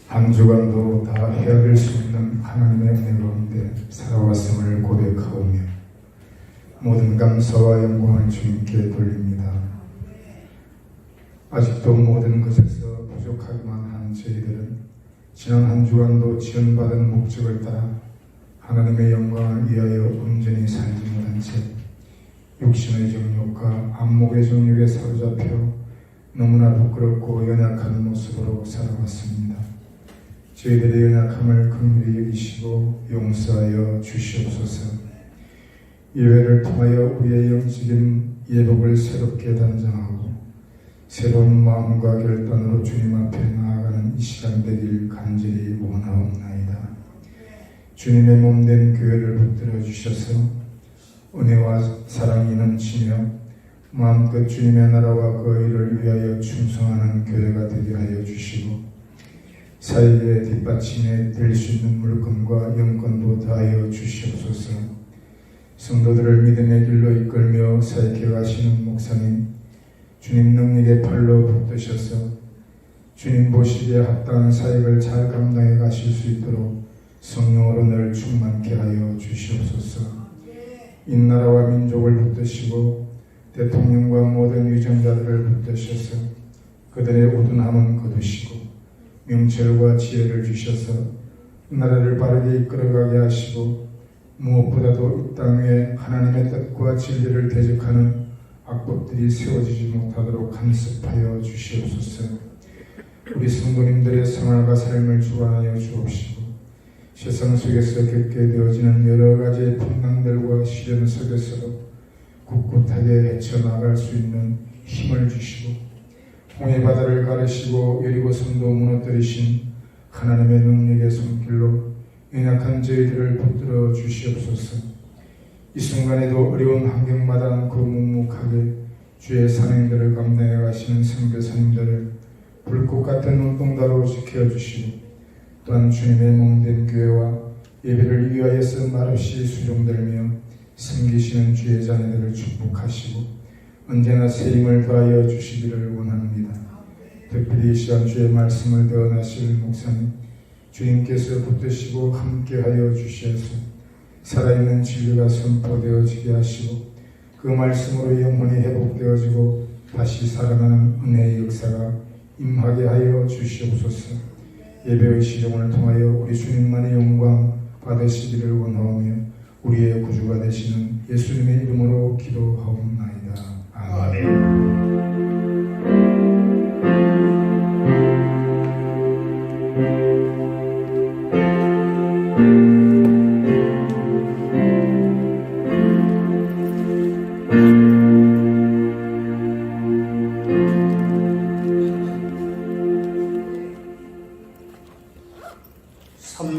한 주간도 다 헤아릴 수 없는 하나님의 은혜 가운데 살아왔음을 고백하오며 모든 감사와 영광을 주님께 돌립니다. 아직도 모든 것에서 부족하기만 한 저희들은 지난 한 주간도 지원받은 목적을 따라 하나님의 영광을 위하여 온전히 살지 못한 채 육신의 정욕과 안목의 정욕에 사로잡혀 너무나 부끄럽고 연약한 모습으로 살아왔습니다. 저희들의 연약함을 긍휼히 여기시고 용서하여 주시옵소서. 예배를 통하여 우리의 영적인 예복을 새롭게 단장하고 새로운 마음과 결단으로 주님 앞에 나아가는 이 시간 되길 간절히 원하옵나이다. 주님의 몸된 교회를 붙들어 주셔서 은혜와 사랑이 넘치며 마음껏 주님의 나라와 그 의를 위하여 충성하는 교회가 되게 하여 주시고 사역의 뒷받침에 될 수 있는 물건과 영권도 다하여 주시옵소서. 성도들을 믿음의 길로 이끌며 사역해 가시는 목사님, 주님 능력의 팔로 붙드셔서 주님 보시기에 합당한 사역을 잘 감당해 가실 수 있도록 성령으로 늘 충만케 하여 주시옵소서. 이 나라와 민족을 붙드시고 대통령과 모든 위정자들을 붙드셔서 그들의 우둔함은 거두시고 명철과 지혜를 주셔서 나라를 바르게 이끌어가게 하시고 무엇보다도 이 땅 위에 하나님의 뜻과 진리를 대적하는 악법들이 세워지지 못하도록 간섭하여 주시옵소서. 우리 성도님들의 생활과 삶을 주관하여 주옵시고 세상 속에서 겪게 되어지는 여러 가지의 풍랑들과 시련 속에서도 꿋꿋하게 헤쳐나갈 수 있는 힘을 주시고 홍해 바다를 가르시고 여리고 성도 무너뜨리신 하나님의 능력의 손길로 연약한 저희들을 붙들어 주시옵소서. 이 순간에도 어려운 환경마다 않고 묵묵하게 주의 산행들을 감당해 가시는 선교사님들을 불꽃 같은 눈동자로 지켜주시고 또한 주님의 몸된 교회와 예배를 위하여서 말없이 수종들며 섬기시는 주의 자녀들을 축복하시고 언제나 새 힘을 더하여 주시기를 원합니다. 특별히 이 시간 주의 말씀을 대언하실 목사님, 주님께서 붙드시고 함께하여 주시어서 살아있는 진리가 선포되어지게 하시고 그 말씀으로 영혼이 회복되어지고 다시 살아나는 은혜의 역사가 임하게 하여 주시옵소서. 예배의 시종을 통하여 우리 주님만의 영광 받으시기를 원하오며 우리의 구주가 되시는 예수님의 이름으로 기도하옵나이다. 아멘.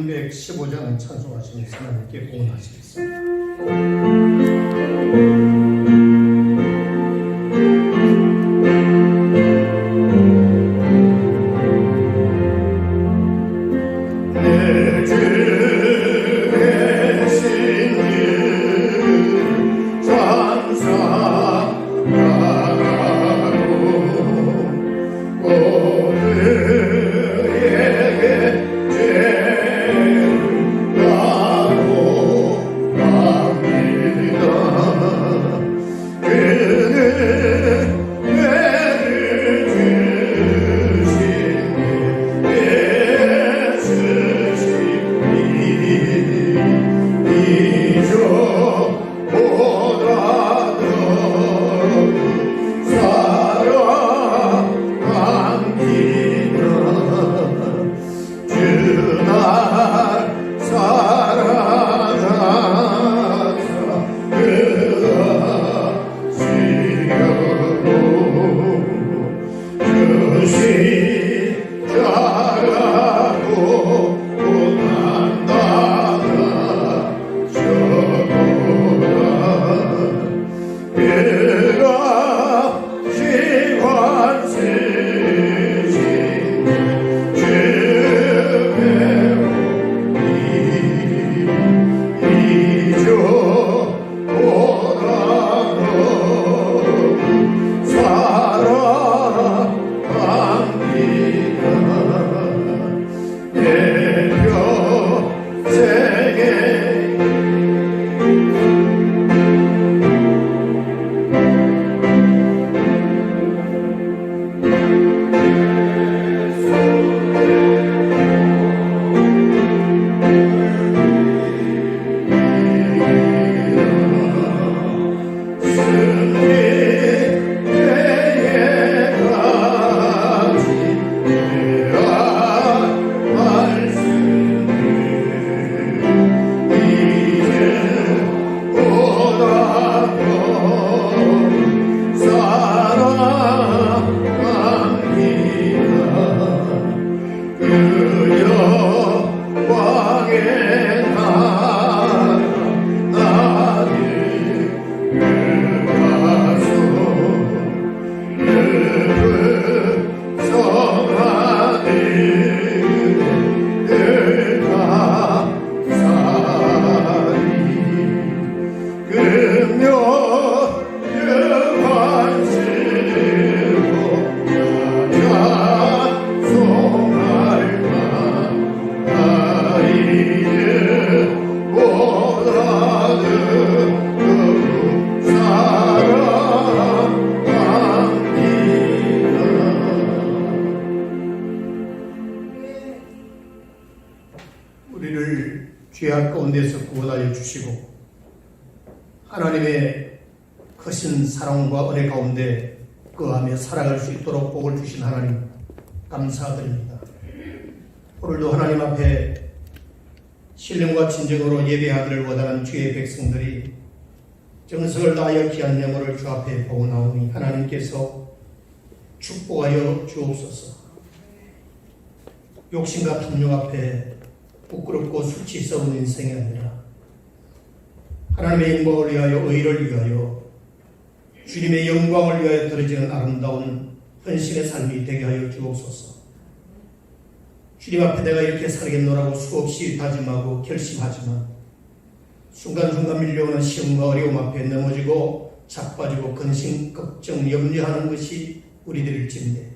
315장 찬송하시면서 하나님께 봉헌하시겠습니다. 우리를 죄악 가운데서 구원하여 주시고 하나님의 크신 사랑과 은혜 가운데 거하며 살아갈 수 있도록 복을 주신 하나님 감사드립니다. 오늘도 하나님 앞에 신령과 진정으로 예배하기를 원하는 주의 백성들이 정성을 다하여 귀한 영혼을 주 앞에 보고나오니 하나님께서 축복하여 주옵소서. 욕심과 탐욕 앞에 부끄럽고 수치스러운 인생이 아니라 하나님의 영광을 위하여 의를 위하여 주님의 영광을 위하여 드려지는 아름다운 헌신의 삶이 되게 하여 주옵소서. 주님 앞에 내가 이렇게 살겠노라고 수없이 다짐하고 결심하지만 순간순간 밀려오는 시험과 어려움 앞에 넘어지고 자빠지고 근심, 걱정, 염려하는 것이 우리들일진데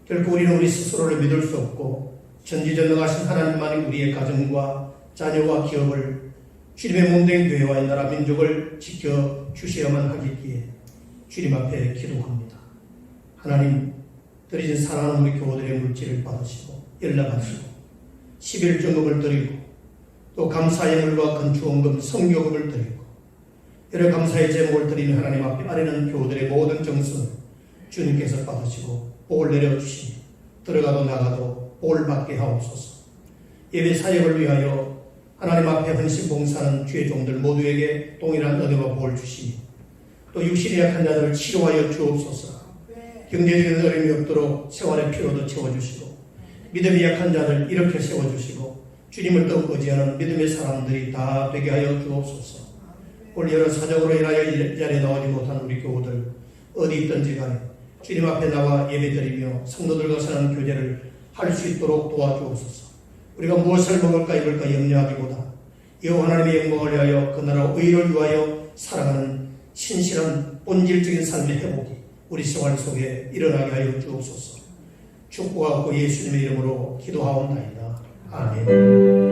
결국 우리는 우리 스스로를 믿을 수 없고 전지전능하신 하나님만이 우리의 가정과 자녀와 기업을 주님의 몸된 교회와 이 나라 민족을 지켜주셔야만 하겠기에 주님 앞에 기도합니다. 하나님 드리신 사랑하는 우리 교우들의 물질을 받으시고 연락하시고 11조금을 드리고 또 감사의 물과 건축원금 성교금을 드리고 여러 감사의 제목을 드리는 하나님 앞에 아뢰는 교우들의 모든 정성을 주님께서 받으시고 복을 내려주시니 들어가도 나가도 복을 받게 하옵소서. 예배 사역을 위하여 하나님 앞에 헌신 봉사하는 주의 종들 모두에게 동일한 은혜와 복을 주시니 또 육신이 약한 자들을 치료하여 주옵소서. 경제적인 어려움이 없도록 생활의 피로도 채워주시고 믿음이 약한 자들 일으켜 세워주시고 주님을 더욱 의지하는 믿음의 사람들이 다 되게 하여 주옵소서. 오늘 여러 사정으로 인하여 이 자리에 나오지 못한 우리 교우들 어디 있든지 간에 주님 앞에 나와 예배드리며 성도들과 사는 교제를 할 수 있도록 도와주옵소서. 우리가 무엇을 먹을까 입을까 염려하기보다 여호와 하나님의 영광을 위하여 그 나라 의를 위하여 살아가는 신실한 본질적인 삶의 회복이 우리 생활 속에 일어나게 하여 주옵소서. 축복하고 예수님의 이름으로 기도하옵나이다. 아멘.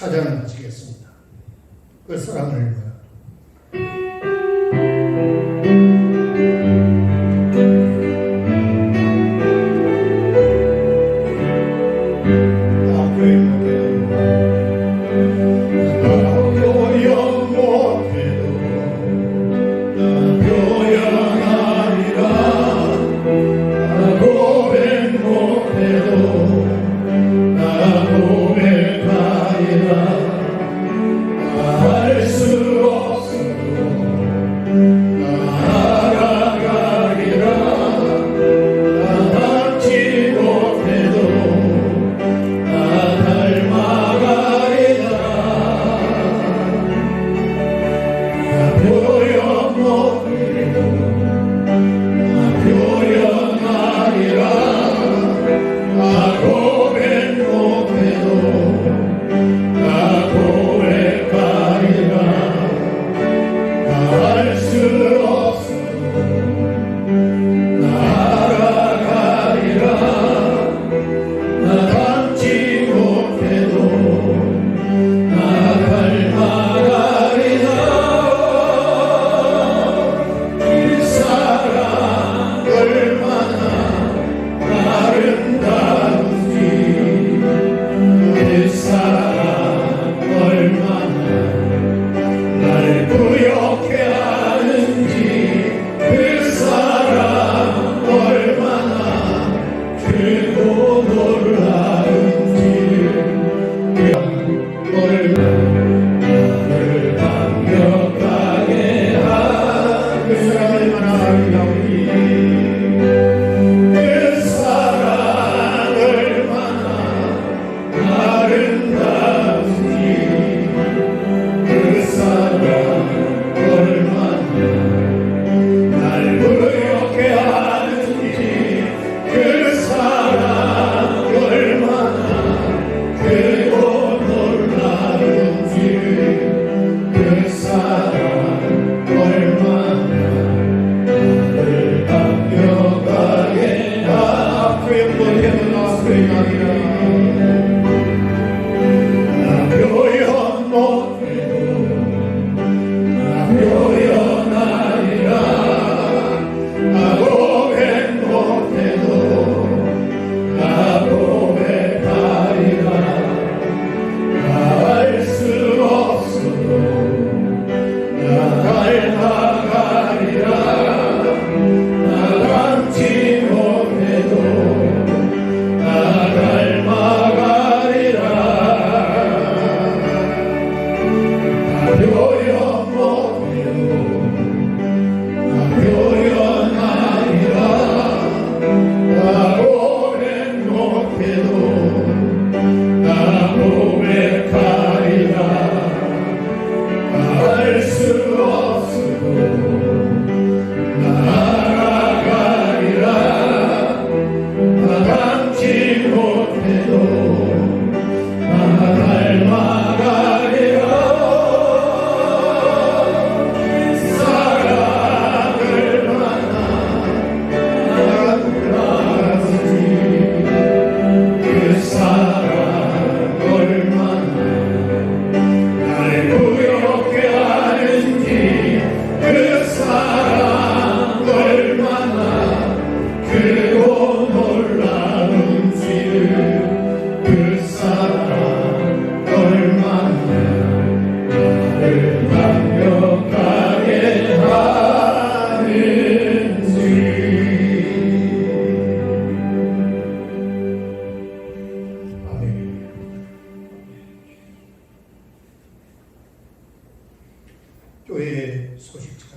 찬양을 마치겠습니다. 그 사랑을 위하여.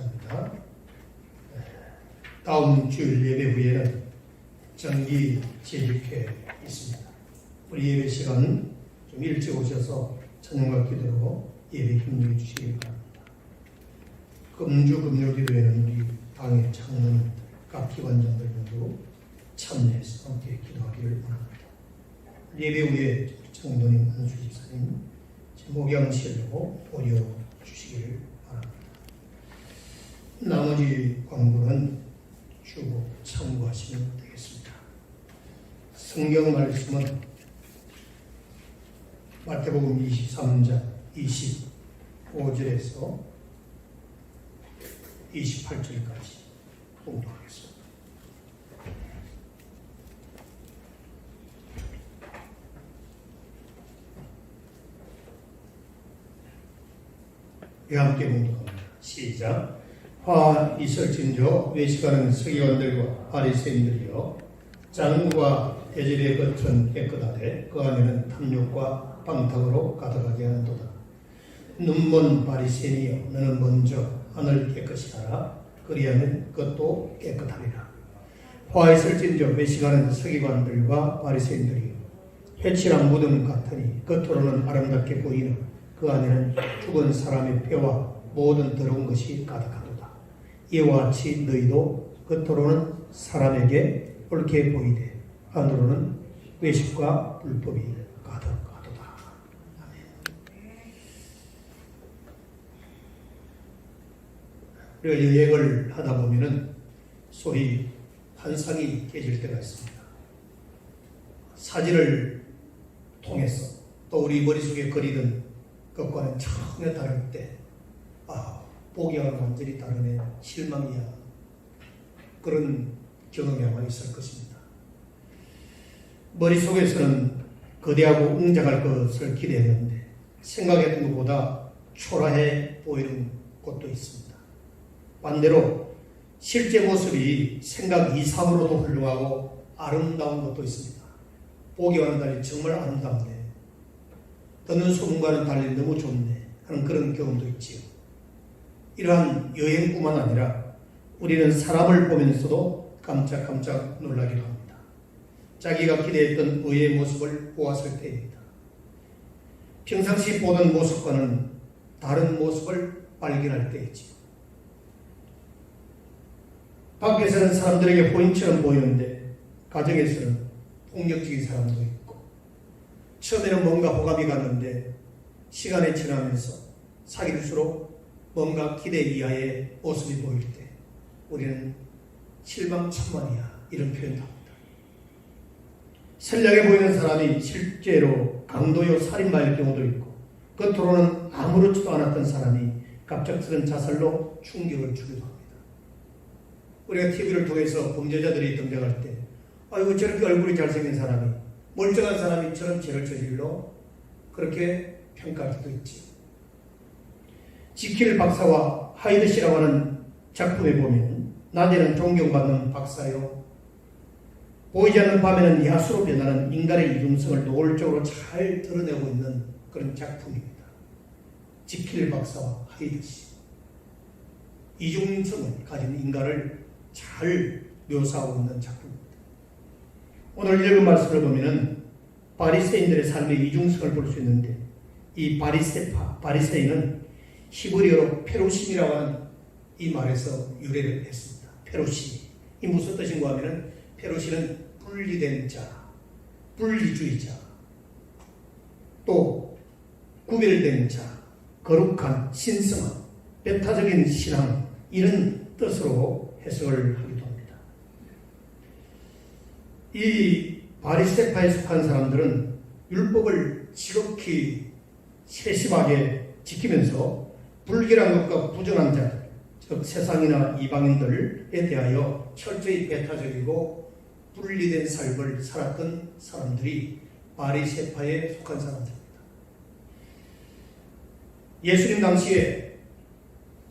합니다. 다음 주일 예배 후에는 정기 재직회 있습니다. 우리 예배 시간은 좀 일찍 오셔서 찬양과 기도로 예배 힘내해 주시기 바랍니다. 금주 금요기도에는 우리 당의 장로님, 각 기관장들 모두 참여해서 함께 기도하기를 원합니다. 예배 후에 장로님, 한수 집사님 목양실로 모여주시기를 바랍니다. 나머지 광고는 쭉 참고하시면 되겠습니다. 성경 말씀은 마태복음 23장 25절에서 28절까지 공부하겠습니다. 함께 공부합니다. 시작. 화 있을진저 외식하는 서기관들과 바리새인들이여, 장과 대접의 겉은 깨끗하되 그 안에는 탐욕과 방탕으로 가득하게 하는도다. 눈먼 바리새인이여, 너는 먼저 안을 깨끗이 하라. 그리하면 그것도 깨끗하리라. 화 있을진저 외식하는 서기관들과 바리새인들이여, 해칠한 무덤 같으니 겉으로는 아름답게 보이나 그 안에는 죽은 사람의 뼈와 모든 더러운 것이 가득하도다. 이와 같이 너희도 겉으로는 사람에게 옳게 보이되 안으로는 외식과 불법이 가득하도다. 아멘. 우리가 여행을 하다 보면은 소위 환상이 깨질 때가 있습니다. 사진을 통해서 또 우리 머릿속에 그리던 것과는 전혀 다를 때, 보기와는 완전히 다르네, 실망이야, 그런 경험이 아마 있을 것입니다. 머릿속에서는 거대하고 웅장할 것을 기대했는데 생각했던 것보다 초라해 보이는 곳도 있습니다. 반대로 실제 모습이 생각 이상으로도 훌륭하고 아름다운 것도 있습니다. 보기와는 달리 정말 아름답네, 듣는 소문과는 달리 너무 좋네 하는 그런 경험도 있지요. 이러한 여행뿐만 아니라 우리는 사람을 보면서도 깜짝깜짝 놀라기도 합니다. 자기가 기대했던 의의 모습을 보았을 때입니다. 평상시 보던 모습과는 다른 모습을 발견할 때이지요. 밖에서는 사람들에게 호인처럼 보이는데 가정에서는 폭력적인 사람도 있고, 처음에는 뭔가 호감이 갔는데 시간이 지나면서 사귈수록 뭔가 기대 이하의 모습이 보일 때 우리는 실망천만이야, 이런 표현도 합니다. 선량해 보이는 사람이 실제로 강도요 살인마일 경우도 있고, 겉으로는 아무렇지도 않았던 사람이 갑작스런 자살로 충격을 주기도 합니다. 우리가 TV를 통해서 범죄자들이 등장할 때, 아이고 저렇게 얼굴이 잘생긴 사람이, 멀쩡한 사람이 저런 죄를 저질러, 그렇게 평가할 수도 있지. 지킬 박사와 하이드 씨라고 하는 작품에 보면 낮에는 존경받는 박사요, 보이지 않는 밤에는 야수로 변하는 인간의 이중성을 노골적으로 잘 드러내고 있는 그런 작품입니다. 지킬 박사와 하이드 씨, 이중성을 가진 인간을 잘 묘사하고 있는 작품입니다. 오늘 읽은 말씀을 보면은 바리새인들의 삶의 이중성을 볼 수 있는데, 이 바리새인은 히브리어로 페루심이라고 하는 이 말에서 유래를 했습니다. 페루심, 이 무슨 뜻인가 하면은, 페루시는 분리된 자, 분리주의자, 또 구별된 자, 거룩한, 신성한, 배타적인 신앙, 이런 뜻으로 해석을 하기도 합니다. 이 바리새파에 속한 사람들은 율법을 지극히 세심하게 지키면서 불결한 것과 부정한 자들, 즉 세상이나 이방인들에 대하여 철저히 배타적이고 분리된 삶을 살았던 사람들이 바리새파에 속한 사람들입니다. 예수님 당시에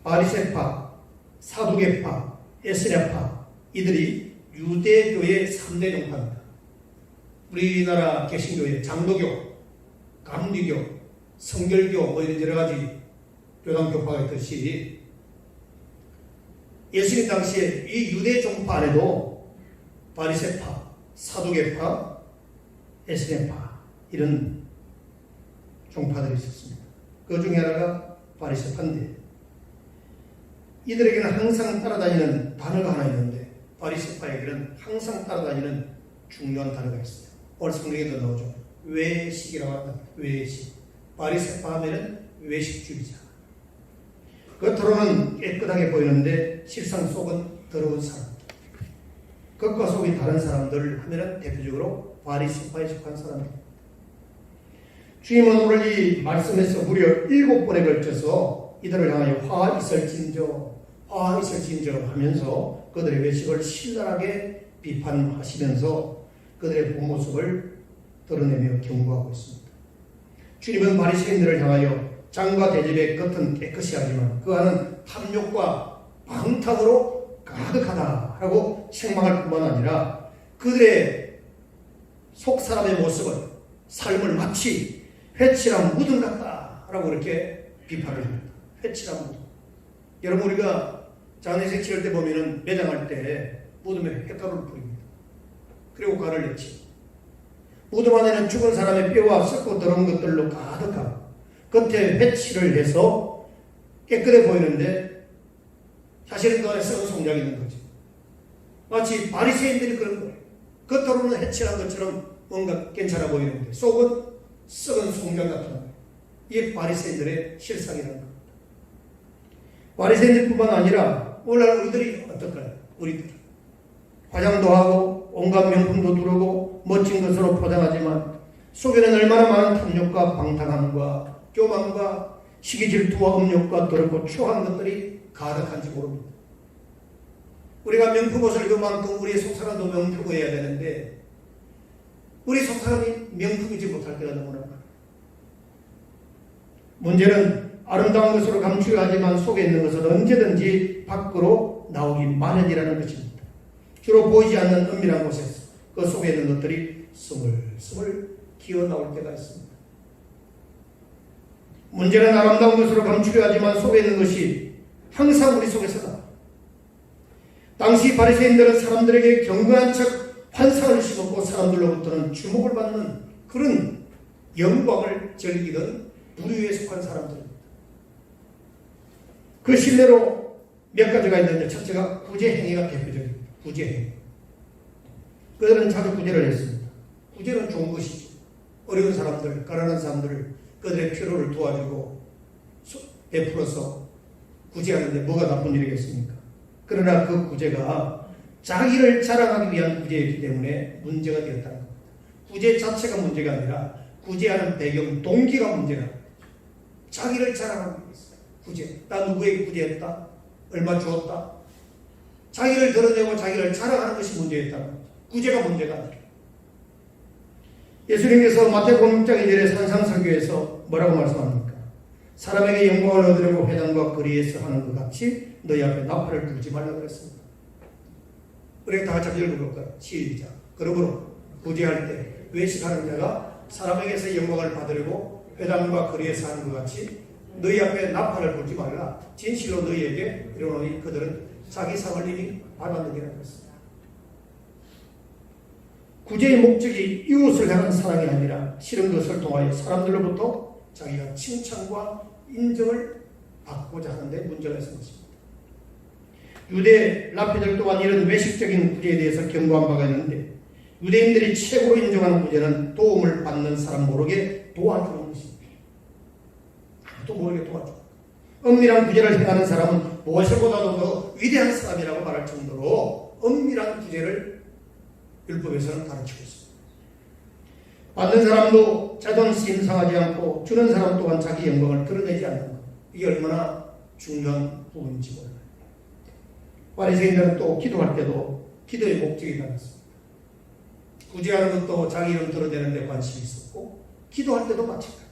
바리새파, 사두개파, 에스랴파, 이들이 유대교의 3대 종파입니다. 우리나라 개신교의 장로교, 감리교, 성결교, 이런 여러 가지 교단교파가 있듯이 예수님 당시에 이 유대 종파 안에도 바리새파, 사두개파, 에스겔파 이런 종파들이 있었습니다. 그 중에 하나가 바리새파인데 이들에게는 항상 따라다니는 단어가 하나 있는데 바리새파에게는 항상 따라다니는 중요한 단어가 있어요. 오늘 성경에도 나오죠. 외식이라고 한다. 외식. 바리새파 하면은 외식주의자. 겉으로는 깨끗하게 보이는데 실상 속은 더러운 사람. 겉과 속이 다른 사람들 하면은 대표적으로 바리새파에 속한 사람들. 주님은 오늘 이 말씀에서 무려 7번에 걸쳐서 이들을 향하여 화 있을진저 하면서 그들의 외식을 신랄하게 비판하시면서 그들의 본 모습을 드러내며 경고하고 있습니다. 주님은 바리새인들을 향하여 장과 대접의 겉은 깨끗이 하지만 그 안은 탐욕과 방탕으로 가득하다라고 책망할 뿐만 아니라 그들의 속 사람의 모습을 삶을 마치 회칠한 무덤 같다라고 이렇게 비판을 합니다. 회칠한 무덤. 여러분 우리가 장례식 치를 때 보면은 매장할 때 무덤에 햇가루를 뿌립니다. 그리고 관을 내치. 무덤 안에는 죽은 사람의 뼈와 썩고 더러운 것들로 가득하고 겉에 회칠을 해서 깨끗해 보이는데 사실은 그 안에 썩은 송장이 있는 거죠. 마치 바리새인들이 그런 거예요. 겉으로는 회칠한 것처럼 뭔가 괜찮아 보이는데 속은 썩은 송장 같은 거예요. 이게 바리새인들의 실상이라는 겁니다. 바리새인들뿐만 아니라 오늘날 우리들이 어떨까요? 우리들 화장도 하고 온갖 명품도 두르고 멋진 것으로 포장하지만 속에는 얼마나 많은 탐욕과 방탕함과 교만과 시기 질투와 음욕과 더럽고 추한 것들이 가득한지 모릅니다. 우리가 명품 옷을 입은 만큼 우리의 속사람도 명품해야 되는데 우리 속사람이 명품이지 못할 때가 너무나 많아요. 문제는 아름다운 것으로 감추려 하지만 속에 있는 것은 언제든지 밖으로 나오기 마련이라는 것입니다. 주로 보이지 않는 은밀한 곳에서 그 속에 있는 것들이 스물스물 기어나올 때가 있습니다. 문제는 아름다운 것으로 감추려 하지만 속에 있는 것이 항상 우리 속에서 나와요. 당시 바리새인들은 사람들에게 경건한 척 환상을 심었고 사람들로부터는 주목을 받는 그런 영광을 즐기던 부류에 속한 사람들입니다. 그 신뢰로 몇 가지가 있는데 첫째가 구제행위가 대표적입니다. 구제행위. 그들은 자주 구제를 했습니다. 구제는 좋은 것이죠. 어려운 사람들, 가난한 사람들을 그들의 필요를 도와주고 베풀어서 구제하는데 뭐가 나쁜 일이겠습니까? 그러나 그 구제가 자기를 자랑하기 위한 구제이기 때문에 문제가 되었다는 겁니다. 구제 자체가 문제가 아니라 구제하는 배경, 동기가 문제가 자기를 자랑하기 위해서 구제. 나 누구에게 구제했다? 얼마 주었다? 자기를 드러내고 자기를 자랑하는 것이 문제였다는 겁니다. 구제가 문제가 아니라. 예수님께서 마태복음 6장 2절의 산상설교에서 뭐라고 말씀합니까? 사람에게 영광을 얻으려고 회당과 거리에서 하는 것 같이 너희 앞에 나팔을 불지 말라고 그랬습니다. 우리가 다 같이 읽어볼까요? 시작. 그러므로 구제할 때 외식하는 자가 사람에게서 영광을 받으려고 회당과 거리에서 하는 것 같이 너희 앞에 나팔을 불지 말라. 진실로 너희에게 이르노니 그들은 자기 상을 이미 받았느니라 그랬습니다. 구제의 목적이 이웃을 향한 사랑이 아니라 싫은 것을 통하여 사람들로부터 자기가 칭찬과 인정을 받고자 하는데 문제가 있는 것입니다. 유대 랍비들 또한 이런 외식적인 구제에 대해서 경고한 바가 있는데 유대인들이 최고로 인정하는 구제는 도움을 받는 사람 모르게 도와주는 것입니다. 아무도 모르게 도와주는 것. 은밀한 구제를 행하는 사람은 무엇보다도 더 위대한 사람이라고 말할 정도로 은밀한 구제를 율법에서는 가르치고 있습니다. 받는 사람도 자존심 상하지 않고 주는 사람 또한 자기 영광을 드러내지 않는 것. 이게 얼마나 중요한 부분인지 몰라요. 바리새인들은 또 기도할 때도 기도의 목적이 달랐습니다. 구제하는 것도 자기 이름 드러내는 데 관심이 있었고 기도할 때도 마찬가지.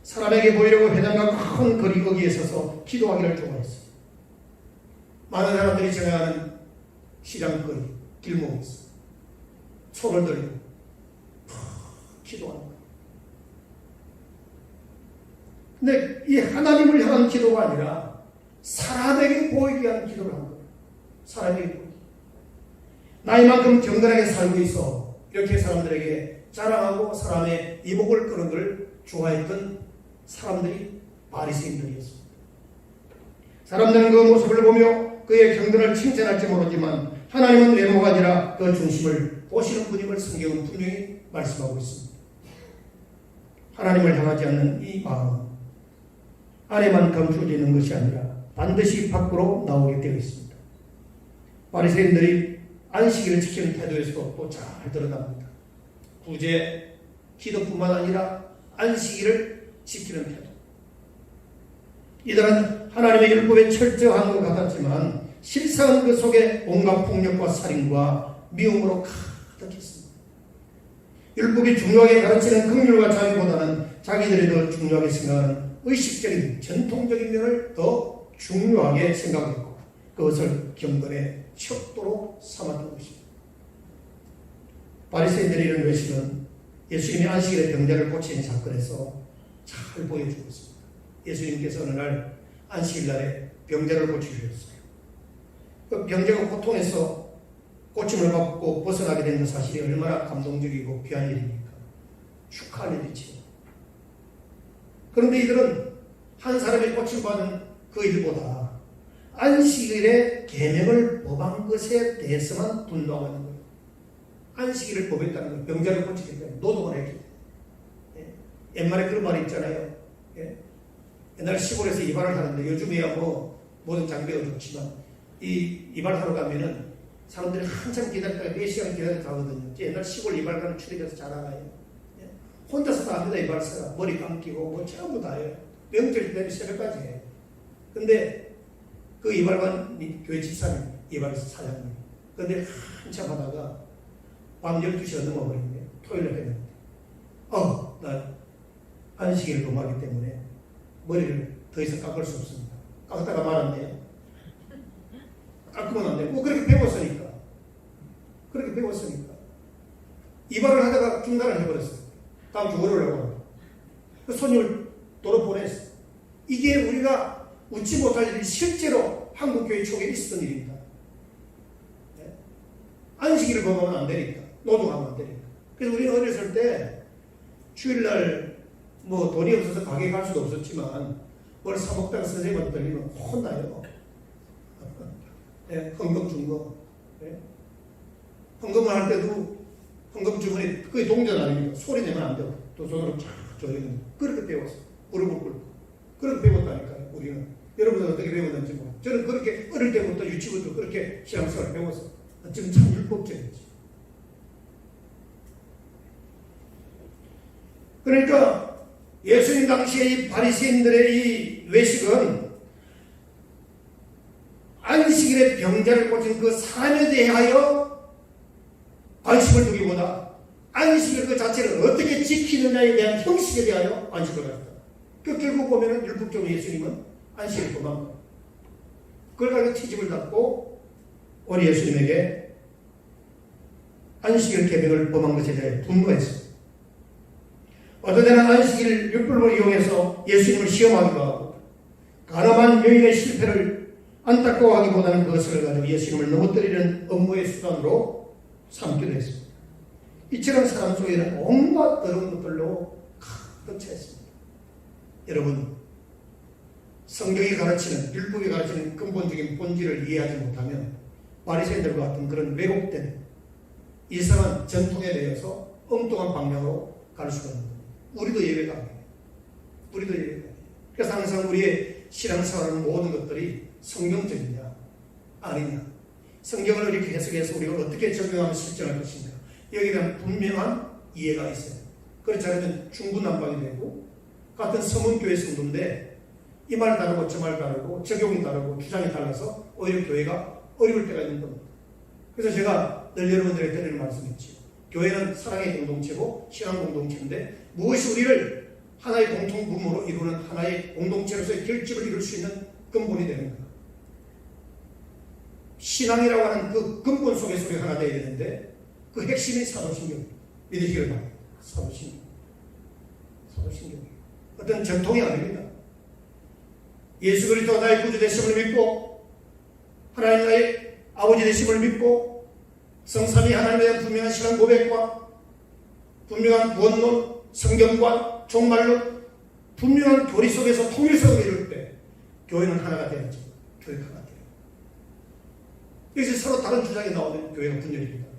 사람에게 보이려고 회당과 큰 거리 거기에 서서 기도하기를 좋아했어요. 많은 사람들이 지나가는 시장거리, 길목에서 손을 들고 기도하는 거예요. 근데 이 하나님을 향한 기도가 아니라 사람에게 보이게 하는 기도를 한 거예요. 사람이 나이만큼 경건하게 살고 있어. 이렇게 사람들에게 자랑하고 사람의 이목을 끄는 걸 좋아했던 사람들이 바리새인들이었습니다. 사람들은 그 모습을 보며 그의 경건을 칭찬할지 모르지만 하나님은 외모가 아니라 그 중심을 보시는 분임을 성경은 분명히 말씀하고 있습니다. 하나님을 향하지 않는 이 마음은 안에만 감추어지는 것이 아니라 반드시 밖으로 나오게 되어 있습니다. 바리새인들이 안식일을 지키는 태도에서도 또 잘 드러납니다. 구제, 기도뿐만 아니라 안식일을 지키는 태도. 이들은 하나님의 율법에 철저한 것 같았지만 실상은 그 속에 온갖 폭력과 살인과 미움으로 가득했습니다. 율법이 중요하게 가르치는 긍휼과 자비보다는 자기들이 더 중요하게 생각하는 의식적인 전통적인 면을 더 중요하게 생각했고 그것을 경건의 척도로 삼았던 것입니다. 바리새인들의 이런 외식은 예수님이 안식일에 병자를 고치는 사건에서 잘 보여주고 있습니다. 예수님께서 어느 날 안식일날에 병자를 고치셨어요. 그 병자가 고통에서 고침을 받고 벗어나게 된 사실이 얼마나 감동적이고 귀한 일입니까? 축하할 일이지요. 그런데 이들은 한 사람이 고침받은 그 일보다 안식일에 계명을 법한 것에 대해서만 분노하는 거예요. 안식일을 법했다는 거예요. 병자를 고치기 때문에 노동을 했기 때문에. 옛말에 그런 말이 있잖아요. 옛날 시골에서 이발을 하는데 요즘에야 뭐 모든 장비가 좋지만 이 이발하러 가면은 사람들이 한참 기다렸다가 4시간 기다렸다 가거든요. 옛날 시골 이발가는 출입해서 잘 알아요. 혼자서 다 합니다. 이발사가 머리 감기고 뭐 전부 다 해요. 명절 때문에 새벽까지 해요. 근데 그 이발관 교회 집사님, 이발사 사장님. 근데 한참 하다가 밤 12시가 넘어버린대. 토요일에 했는데 나 안식일을 범하기 때문에 머리를 더 이상 깎을 수 없습니다. 깎다가 말았네요. 깎으면 안 되고 그렇게 배웠으니까. 그렇게 배웠으니까. 이발을 하다가 중단을 해버렸어요. 다음 주 월요일에 오라고. 그 손님을 도로 보냈어요. 이게 우리가 웃지 못할 일이 실제로 한국교회 쪽에 있었던 일입니다. 네? 안식일을 범하면 안 되니까. 노동하면 안 되니까. 그래서 우리는 어렸을 때 주일날 뭐 돈이 없어서 가게 갈 수도 없었지만 뭘 사먹다가 선생님한테 들리면 혼나요. 네, 헌금 준 거. 네? 헌금을 할 때도 헌금 주머니 그게 동전 아닙니까? 소리 내면 안 되고 또 손으로 쫙 조이는 그렇게 배웠어요. 무릎을 꿇고 그렇게 배웠다니까요. 우리는 여러분은 어떻게 배웠는지 모르겠어요. 저는 그렇게 어릴 때부터 유치부터 그렇게 신앙생활을 배웠어요. 지금 참 율법적이지. 그러니까 예수님 당시에 이 바리새인들의 이 외식은 안식일에 병자를 고친 그 사람에 대하여 관심을 두기보다 안식일 그 자체를 어떻게 지키느냐에 대한 형식에 대하여 안식을 가졌다. 그 결국 보면은 율법적으로 예수님은 안식일 범한 거예요. 그걸 가지고 트집을 잡고 우리 예수님에게 안식일 계명을 범한 것에 대해 분노했습니다. 어떤 때는 안식일 율법을 이용해서 예수님을 시험하기도 하고 가늠한 여인의 실패를 안타까워하기보다는 그것을 가지고 예수님을 넘어뜨리는 업무의 수단으로 삼기도 했습니다. 이처럼 사람 속에는 온갖 더러운 것들로 가득 차 있습니다. 여러분, 성경이 가르치는, 율법이 가르치는 근본적인 본질을 이해하지 못하면 바리새인들과 같은 그런 왜곡된 이상한 전통에 대해서 엉뚱한 방향으로 갈 수가 있는 겁니다. 우리도 예외가 아니에요. 우리도 예외가 아니에요. 그래서 항상 우리의 신앙생활하는 모든 것들이 성경적이냐 아니냐, 성경을 이렇게 해석해서 우리가 어떻게 적용하면 실천할 것인가, 여기에 대한 분명한 이해가 있어요. 그렇지 않으면 중구난방이 되고 같은 서문교회 성도인데 이 말 다르고 저 말 다르고 적용이 다르고 주장이 달라서 오히려 교회가 어려울 때가 있는 겁니다. 그래서 제가 늘 여러분들에게 드리는 말씀이지요. 교회는 사랑의 공동체고 신앙 공동체인데 무엇이 우리를 하나의 공통분모로 이루는 하나의 공동체로서의 결집을 이룰 수 있는 근본이 되는 거예요. 신앙이라고 하는 그 근본 속에서 우리가 하나 되어야 되는데 그 핵심이 사도신경, 믿으시길 바랍니다. 사도신경. 어떤 전통이 아닙니다. 예수 그리스도가 나의 구주 되심을 믿고 하나님 나의 아버지 되심을 믿고 성삼위 하나님에 대한 분명한 신앙 고백과 분명한 구원론, 성경과 종말론, 분명한 교리 속에서 통일성을 이룰 때 교회는 하나가 되어야죠. 교회가 하나 돼요. 여기서 서로 다른 주장이 나오면 교회가 분열입니다.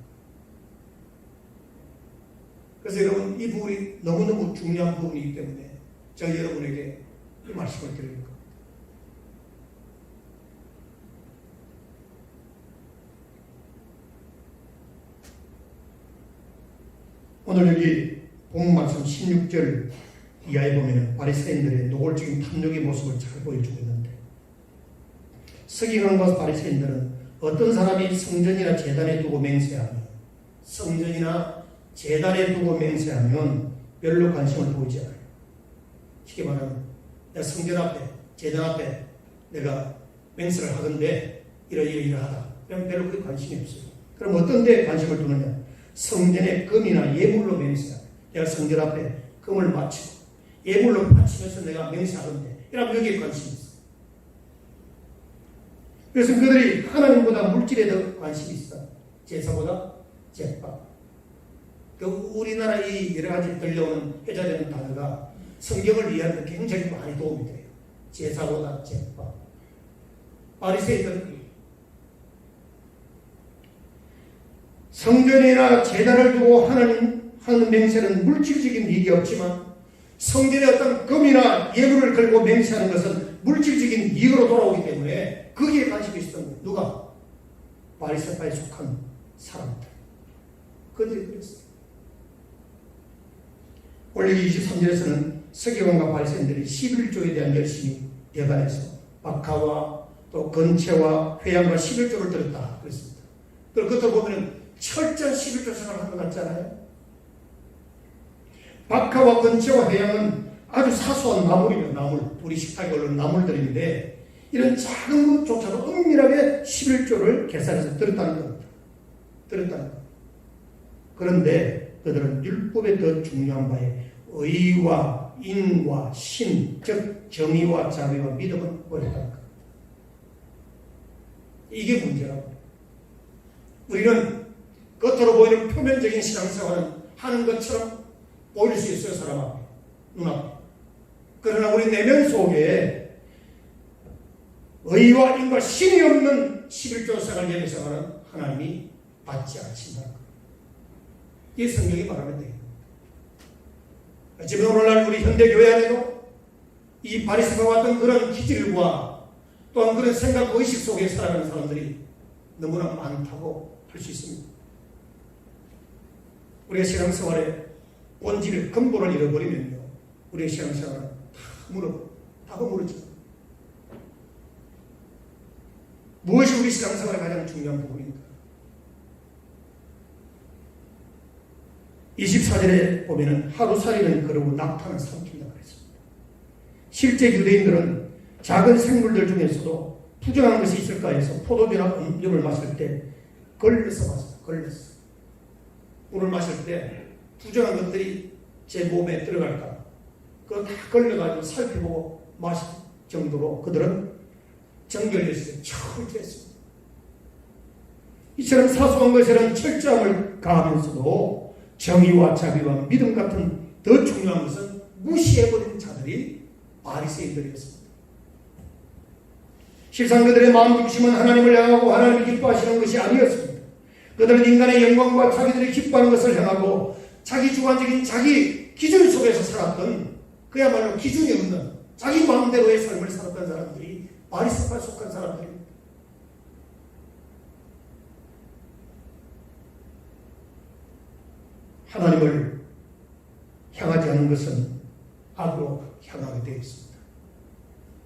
그래서 여러분, 이 부분이 너무너무 중요한 부분이기 때문에 제가 여러분에게 이 말씀을 드리는 겁니다. 오늘 여기 본문 말씀 16절 이하에 보면 바리새인들의 노골적인 탐욕의 모습을 잘 보여주고 있는데, 서기관과 바리새인들은 어떤 사람이 성전이나 제단에 두고 맹세하면 별로 관심을 보이지 않아요. 쉽게 말하면 내가 성전 앞에, 제단 앞에 내가 맹세를 하건대 이러이러하다. 그럼 별로 그 관심이 없어요. 그럼 어떤 데에 관심을 두느냐? 성전의 금이나 예물로 맹세하다. 내가 성전 앞에 금을 바치고 예물로 바치면서 내가 맹세하건대 이러면 여기에 관심이 있어요. 그래서 그들이 하나님보다 물질에 더 관심이 있어. 제사보다 제밥. 그 우리나라 이 여러 가지 들려오는 회자되는 단어가 성경을 이해하는 데 굉장히 많이 도움이 돼요. 제사보다 제밥. 바리새인들은 성전이나 제단을 두고 하는 맹세는 물질적인 이익이 없지만 성전에 어떤 금이나 예물을 걸고 맹세하는 것은 물질적인 이익으로 돌아오기 때문에 거기에 관심이 있었던 거예요. 누가? 바리새파에 속한 사람들. 그들이 그랬어요. 원래 23절에서는 서기관과 바리새인들이 11조에 대한 열심이 대단해서 박하와 또 건채와 회양과 11조를 들었다 그랬습니다. 그것을 보면 철저한 11조 생활을 한 것 같잖아요. 박하와 건채와 회양은 아주 사소한 나물이에요. 나물. 우리 식탁에 올라온 나물들인데 이런 작은 것조차도 은밀하게 11조를 계산해서 들었다는 겁니다. 그런데 그들은 율법에 더 중요한 바에 의와 인과 신, 즉 정의와 자비와 믿음을 버렸다는 겁니다. 이게 문제라고. 우리는 겉으로 보이는 표면적인 신앙생활은 하는 것처럼 보일 수 있어요. 사람 앞에, 눈앞에. 그러나 우리 내면 속에 의와 인과 신이 없는 11조 생활, 예배 생활은 하나님이 받지 않으신다는 겁니다. 이 성경이 말하면 돼요. 지금 오늘날 우리 현대교회 안에도 이 바리새파와 같은 그런 기질과 또한 그런 생각, 의식 속에 살아가는 사람들이 너무나 많다고 할 수 있습니다. 우리의 신앙생활의 본질을, 근본을 잃어버리면요, 우리의 신앙생활은 다 허물어져. 무엇이 우리 신앙생활의 가장 중요한 부분입니까? 24절에 보면은 하루살이는 그러고 낙타는 삼킨다고 했습니다. 실제 유대인들은 작은 생물들 중에서도 부정한 것이 있을까 해서 포도주나 음료를 마실 때 걸려서 마셨어요. 걸렸어. 물을 마실 때 부정한 것들이 제 몸에 들어갈까, 그거 다 걸려가지고 살펴보고 마실 정도로 그들은 정결했어요. 철저했습니다. 이처럼 사소한 것에는 철저함을 가하면서도 정의와 자비와 믿음 같은 더 중요한 것은 무시해버린 자들이 바리새인들이었습니다. 실상 그들의 마음 중심은 하나님을 향하고 하나님이 기뻐하시는 것이 아니었습니다. 그들은 인간의 영광과 자기들이 기뻐하는 것을 향하고 자기 주관적인 자기 기준 속에서 살았던, 그야말로 기준이 없는 자기 마음대로의 삶을 살았던 사람들이 바리새파에 속한 사람들입니다. 하나님을 향하지 않는 것은 악으로 향하게 되어 있습니다.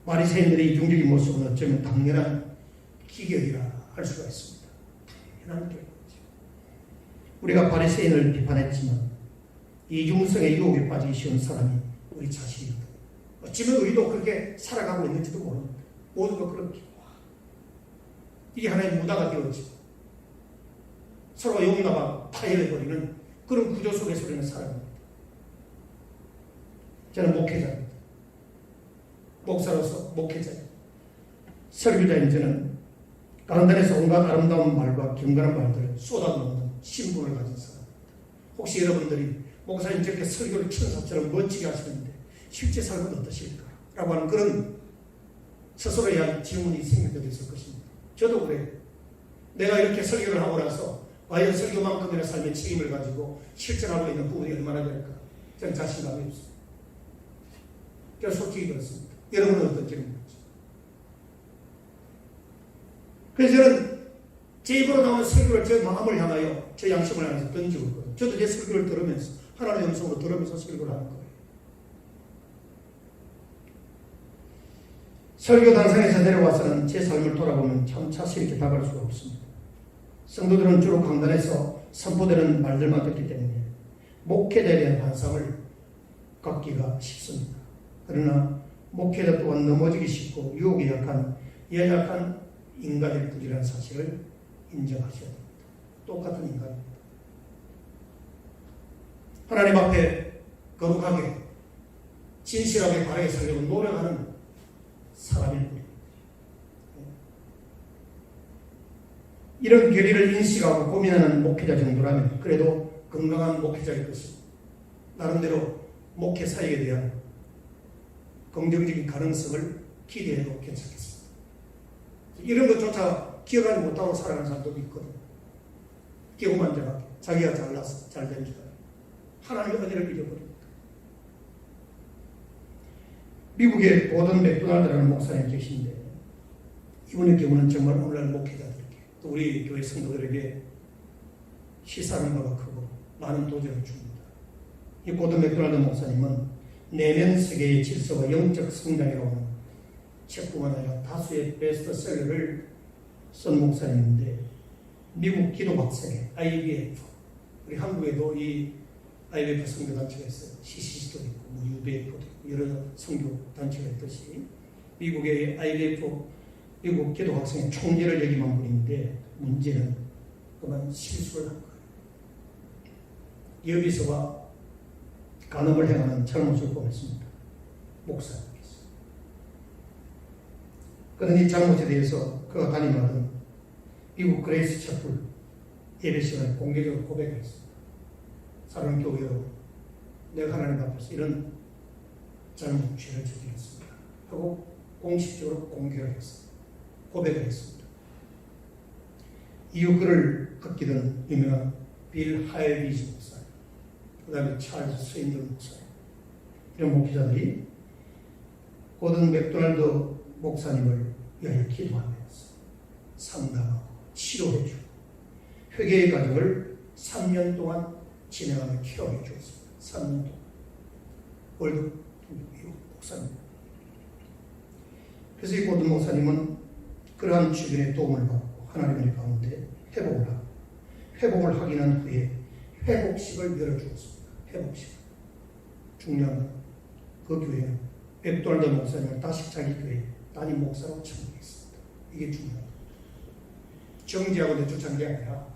바리새인들의 이중적인 모습은 어쩌면 당연한 기결이라 할 수가 있습니다. 당연한 기결이죠. 우리가 바리새인을 비판했지만 이중성의 유혹에 빠지기 쉬운 사람이 우리 자신입니다. 어쩌면 우리도 그렇게 살아가고 있는지도 모릅니다. 모두가 그렇게 이게 하나의 무다가 되어지고 서로가 용납하고 타협해버리는 그런 구조 속에서 우리는 살아갑니다. 저는 목회자입니다. 목사로서 목회자입니다. 설교자인 저는 다른 데에서 온갖 아름다운 말과 경건한 말들을 쏟아놓는 신분을 가진 사람. 혹시 여러분들이 목사님 저렇게 설교를 천사처럼 멋지게 하시는데 실제 삶은 어떠실까? 라고 하는 그런 스스로에 대한 질문이 생길 때도 있을 것입니다. 저도 그래요. 내가 이렇게 설교를 하고 나서 과연 설교만큼이나 삶의 책임을 가지고 실천하고 있는 부분이 얼마나 될까? 저는 자신감이 없어요. 그래서 솔직히 그렇습니다. 여러분은 어떤지는 모르죠. 그래서 저는 제 입으로 나오는 설교를 제 마음을 향하여 제 양심을 향해서 던지고 있거든요. 저도 제 설교를 들으면서 하나님의 음성으로 들으면서 설교를 하는 거예요. 설교 단상에서 내려와서는 제 삶을 돌아보면 참 자신 있게 답할 수가 없습니다. 성도들은 주로 강단에서 선포되는 말들만 듣기 때문에 목회자에 대한 환상을 갖기가 쉽습니다. 그러나 목회자 또한 넘어지기 쉽고 유혹이 약한 연약한 인간일 뿐이라는 사실을 인정하셔야 됩니다. 똑같은 인간입니다. 하나님 앞에 거룩하게 진실하게 바르게 살려고 노력하는 사람일 뿐입니다. 이런 결의를 인식하고 고민하는 목회자 정도라면 그래도 건강한 목회자일 것입니다. 나름대로 목회 사역에 대한 긍정적인 가능성을 기대해도 괜찮겠습니다. 이런 것조차 기억하지 못하고 살아가는 사람도 있거든요. 기고만장하게 자기가 잘나서 잘된 줄 알아요. 하나님의 은혜를 잊어버립니다. 미국에 보던 맥도날드라는 목사님 계신데 이분의 경우는 정말 오늘날 목회자들에게 또 우리 교회 성도들에게 시사하는 바가 크고 많은 도전을 줍니다. 이 보던 맥도날드 목사님은 내면 세계의 질서와 영적 성장이라는 책뿐만 아니라 다수의 베스트셀러를 쓴 목사님인데 미국 기도박사회 IBF, 우리 한국에도 이 IBF 선교단체가 있어요. CCC도 있고 UBF도 있고 여러 선교단체가 있듯이 미국의 IBF 미국 기도학생의 총재를 역임한 분인데 문제는 그만 실수를 한 거예요. 여기서와 간음을 행하는 잘못을 범했습니다. 목사님께서. 그런 이 잘못에 대해서 그가 담임하던 미국 그레이스 채플 예배 시간에 공개적으로 고백했습니다. 사랑하는 교회 여러분, 내가 하나님 앞에서 이런 잘못 죄를 저질렀습니다. 하고 공식적으로 공개를 했습니다. 고백을 했습니다. 이후 그를 아끼던 유명한 빌 하일비지 목사님, 그 다음에 찰스 스윈들 목사님, 이런 목회자들이 고든 맥도날드 목사님을 위하여 기도하면서 상담하고 치료해주고 회개의 과정을 3년 동안 진행하며 케어해 주었습니다. 3년 동안. 월드 목사님. 그래서 이 고든 목사님은 그러한 주변의 도움을 받고 하나님의 가운데 회복을 하고 회복을 하긴 한 후에 회복식을 열어주었습니다. 회복식. 중요한 건 그 교회는 맥도날드 목사님을 다시 자기 교회 담임 목사로 참여했습니다. 이게 중요한 겁니다. 정지하고 내쫓은 게 아니라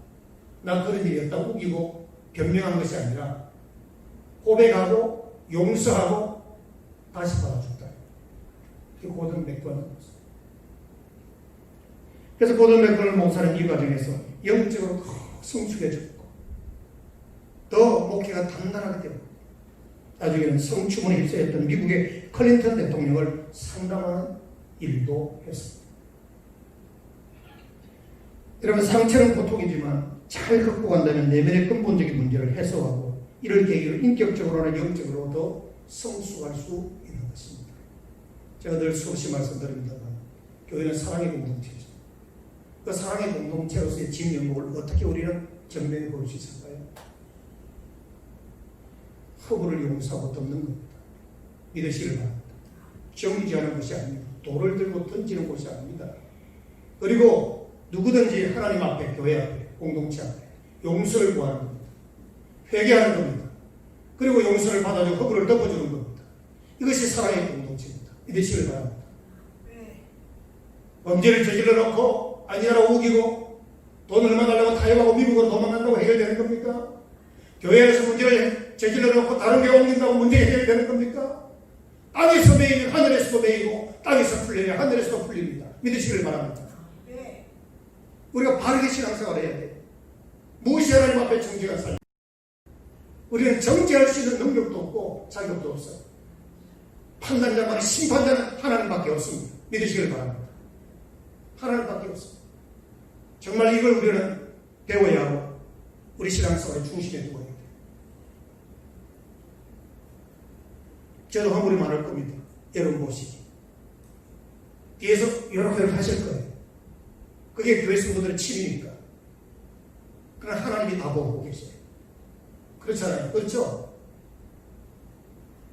난 그런 일이 없다 우기고 변명한 것이 아니라 고백하고 용서하고 다시 받아줬다. 그게 고든 맥도날드 목사. 그래서 고든 맥도날드 목사는 이 과정에서 영적으로 성숙해졌고 더 목회가 단단하게 되고 나중에는 성추문에 휩싸였던 미국의 클린턴 대통령을 상담하는 일도 했습니다. 여러분, 상처는 고통이지만 잘 극복한다면 내면의 근본적인 문제를 해소하고 이를 계기로 인격적으로나 영적으로도 성숙할 수 있는 것입니다. 제가 늘 수없이 말씀드립니다만 교회는 사랑의 공동체죠. 그 사랑의 공동체로서의 진 영목을 어떻게 우리는 정면에 볼 수 있을까요? 허물을 용서하고 덮는 겁니다. 믿으시길 바랍니다. 정지하는 것이 아닙니다. 돌을 들고 던지는 것이 아닙니다. 그리고 누구든지 하나님 앞에, 교회 앞에, 공동체 앞에 용서를 구하는 겁니다. 회개하는 겁니다. 그리고 용서를 받아주고 허물을 덮어주는 겁니다. 이것이 사랑의 공동체입니다. 믿으시길 바랍니다. 범죄를 저질러 놓고 아니라고 우기고 돈 얼마 달라고 타협하고 미국으로 도망간다고 해결되는 겁니까? 교회에서 문제를 저질러 놓고 다른 교회 옮긴다고 문제 해결되는 겁니까? 땅에서 매이면 하늘에서도 매이고 땅에서 풀려야 하늘에서도 풀립니다. 믿으시길 바랍니다. 우리가 바르게 신앙생활을 해야 돼. 무엇이 하나님 앞에 정직한 삶? 우리는 정죄할 수 있는 능력도 없고 자격도 없어요. 판단자만 심판자는 하나님밖에 없습니다. 믿으시길 바랍니다. 하나님밖에 없습니다. 정말 이걸 우리는 배워야 하고 우리 신앙생활의 중심에 두고 해야 돼요. 저도 허물이 많을 겁니다. 여러분 보시기. 뒤에서 이렇게 하실 거예요. 그게 교회 성도들의 취미니까. 그러나 하나님이 다 보고 계세요. 그렇잖아요. 그렇죠?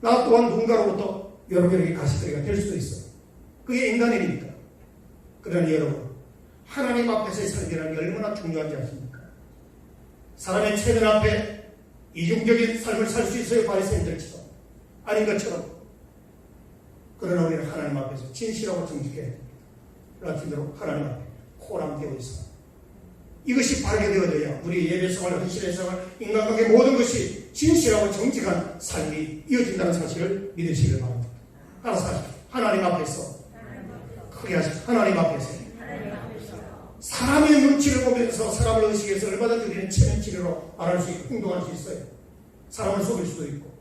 나 또한 누군가로부터 이렇게 가시거리가 될 수도 있어요. 그게 인간이니까. 그러니 여러분, 하나님 앞에서의 삶이라는 게 얼마나 중요한지 아십니까? 사람의 체면 앞에 이중적인 삶을 살 수 있어요. 바리새인들처럼. 아닌 것처럼. 그러나 우리는 하나님 앞에서 진실하고 정직해야 됩니다. 라틴어로 하나님 앞에 코람 되어 있어. 이것이 바르게 되어져야 우리 예배생활, 헌신의 생활, 인간관계 모든 것이 진실하고 정직한 삶이 이어진다는 사실을 믿으시길 바랍니다. 알아서 하십시오. 하나님 앞에서 크게 하십시오. 하나님 앞에서 사람의 눈치를 보면서 사람을 의식해서 얼마든지 우리는 체면 치료로 말할 수 있고 행동할 수 있어요. 사람을 속일 수도 있고.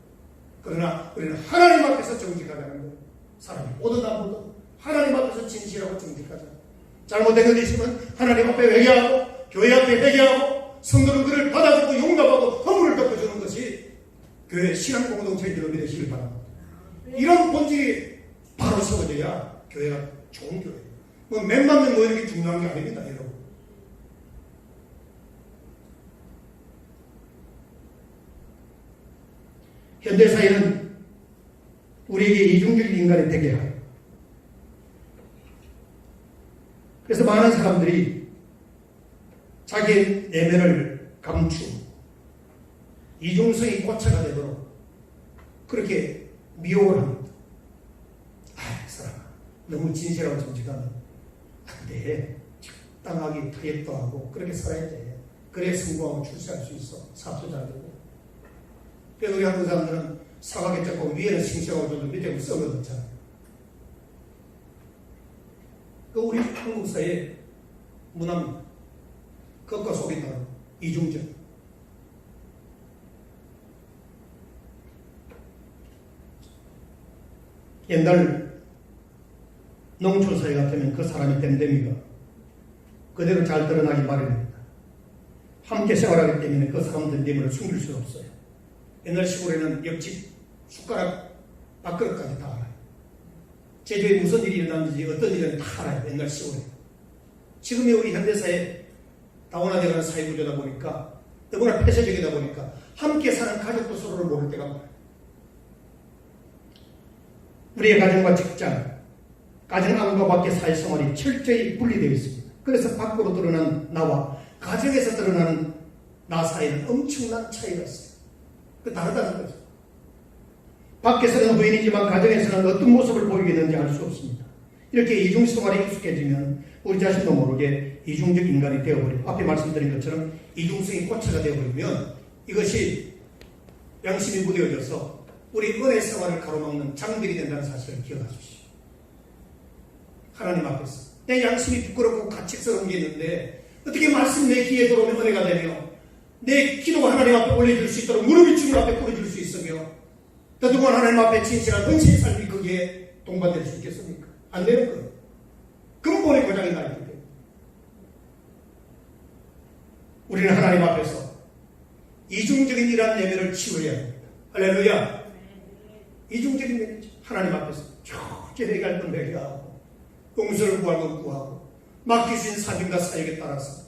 그러나 우리는 하나님 앞에서 정직하다는 거예요. 사람이 보든 안 보든 하나님 앞에서 진실하고 정직하자. 잘못된 것 있으면 하나님 앞에 회개하고 교회 앞에 회개하고 성도는 그를 받아주고 용납하고 허물을 덮어주는 것이 교회 신앙 공동체인 줄 믿으시길 바랍니다. 이런 본질이 바로 세워져야 교회가 좋은 교회예요. 뭐 몇만 명 모이는 게 중요한 게 아닙니다, 여러분. 현대사회는 우리에게 이중적인 인간이 되게 하요. 그래서 많은 사람들이 자기의 내면을 감추고 이중성이 고차가 되도록 그렇게 미혹을 합니다. 아, 사람아, 너무 진실하고 정직하면 안 돼. 적당하게 타협도 하고 그렇게 살아야 돼. 그래야 성공하고 출세할 수 있어. 사업도 잘 되고. 그래서 우리 한국 사람들은 사각에 잡고 위에는 싱싱하고 좀 밑에는 썩어졌잖아요. 그 우리 한국 사회의 문화입니다. 겉과 속이 다른 이중적. 옛날 농촌 사회 같으면 그 사람의 댐댐이가 그대로 잘 드러나기 마련입니다. 함께 생활하기 때문에 그 사람 댐댐을 숨길 수가 없어요. 옛날 시골에는 옆집 숟가락 밥그릇까지 다 알아요. 제주에 무슨 일이 일어났는지 어떤 일은 다 알아요. 옛날 시골에. 지금의 우리 현대사회 다원화되어가는 사회구조다 보니까 너무나 폐쇄적이다 보니까 함께 사는 가족도 서로를 모를 때가 많아요. 우리의 가정과 직장, 가정 안과 밖의 사회생활이 철저히 분리되어 있습니다. 그래서 밖으로 드러난 나와 가정에서 드러나는 나 사이에는 엄청난 차이가 있어요. 그 다르다는 거죠. 밖에서는 부인이지만 가정에서는 어떤 모습을 보이겠는지 알 수 없습니다. 이렇게 이중생활에 익숙해지면 우리 자신도 모르게 이중적 인간이 되어버리고 앞에 말씀드린 것처럼 이중성이 고체가 되어버리면 이것이 양심이 무뎌져서 우리 은혜 생활을 가로막는 장벽이 된다는 사실을 기억하십시오. 하나님 앞에서 내 양심이 부끄럽고 가책스러운 게 있는데 어떻게 말씀 내 귀에 들어오면 은혜가 되며 내 기도가 하나님 앞에 올려줄 수 있도록 무릎이 주님 앞에 꿇어줄 수 있으며 그동안 하나님 앞에 진실한 헌신의 삶이 거기에 동반될 수 있겠습니까? 안 되는 거예요. 근본의 고장이 나 있기 때문에 우리는 하나님 앞에서 이중적인 이러한 내면을 치유해야 합니다. 할렐루야. 이중적인 내면이죠. 하나님 앞에서 저렇게 회개할 건 회개하고 용서를 구할 건 구하고 맡기신 사명과 사역에 따라서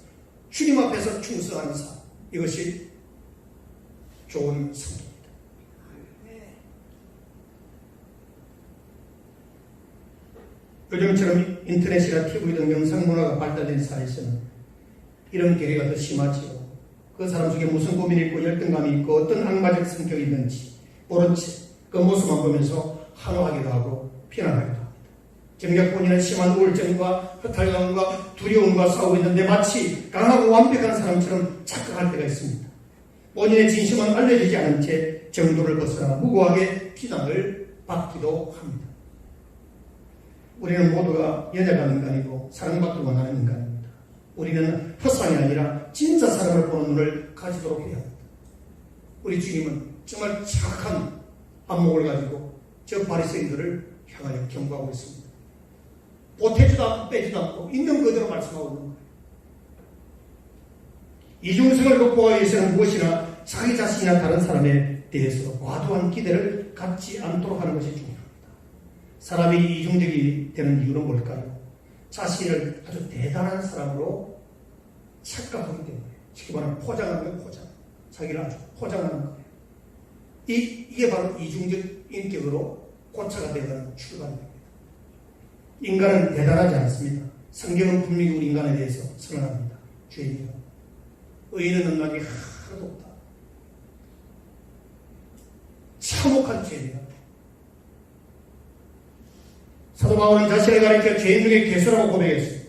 주님 앞에서 충성하는 삶, 이것이 좋은 성도입니다. 요즘처럼 인터넷이나 TV 등 영상문화가 발달된 사회에서는 이런 계기가 더 심하지요. 그 사람 속에 무슨 고민이 있고 열등감이 있고 어떤 악마적 성격이 있는지 모른 채 그 모습만 보면서 한호하기도 하고 비난하기도 합니다. 정작 본인은 심한 우울증과 허탈감과 두려움과 싸우고 있는데 마치 강하고 완벽한 사람처럼 착각할 때가 있습니다. 본인의 진심은 알려지지 않은 채 정도를 벗어나 무고하게 비난을 받기도 합니다. 우리는 모두가 연약한 인간이고 사랑받기 원하는 인간입니다. 우리는 허상이 아니라 진짜 사람을 보는 눈을 가지도록 해야 합니다. 우리 주님은 정말 착한 안목을 가지고 저 바리새인들을 향하여 경고하고 있습니다. 보태지도 않고 빼지도 않고 있는 그대로 말씀하고 있는 거예요. 이중성을 극복하기 위해서는 무엇이나 자기 자신이나 다른 사람에 대해서 과도한 기대를 갖지 않도록 하는 것이 중요합니다. 사람이 이중적이 되는 이유는 뭘까요? 자신을 아주 대단한 사람으로 착각하기 때문에, 쉽게 말하면 포장하는 거예요. 포장. 자기를 아주 포장하는 거예요. 이게 바로 이중적 인격으로 고차가 되는 출발입니다. 인간은 대단하지 않습니다. 성경은 분명히 우리 인간에 대해서 선언합니다. 죄인이요. 의인은 능력이 하나도 없다. 참혹한 죄입니다. 사도 바울은 자신을 가리켜 죄인 중에 괴수라고 고백했습니다.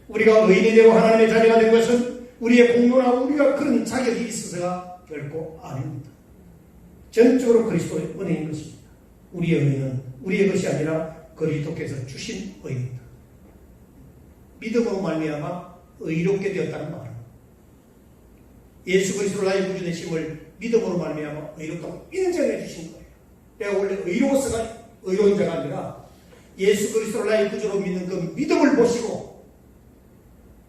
우리가 의인이 되고 하나님의 자녀가 된 것은 우리의 공로나 우리가 그런 자격이 있어서가 결코 아닙니다. 전적으로 그리스도의 은혜인 것입니다. 우리의 의인은 우리의 것이 아니라 그리스도께서 주신 의입니다. 믿음으로 말미암아 의롭게 되었다는 말은 예수 그리스도를 나의 구주 되심을 믿음으로 말미암아 의롭다고 인정해 주신 거예요. 내가 원래 의로워서가 의로운 자가 아니라 예수 그리스도를 나의 구주로 믿는 그 믿음을 보시고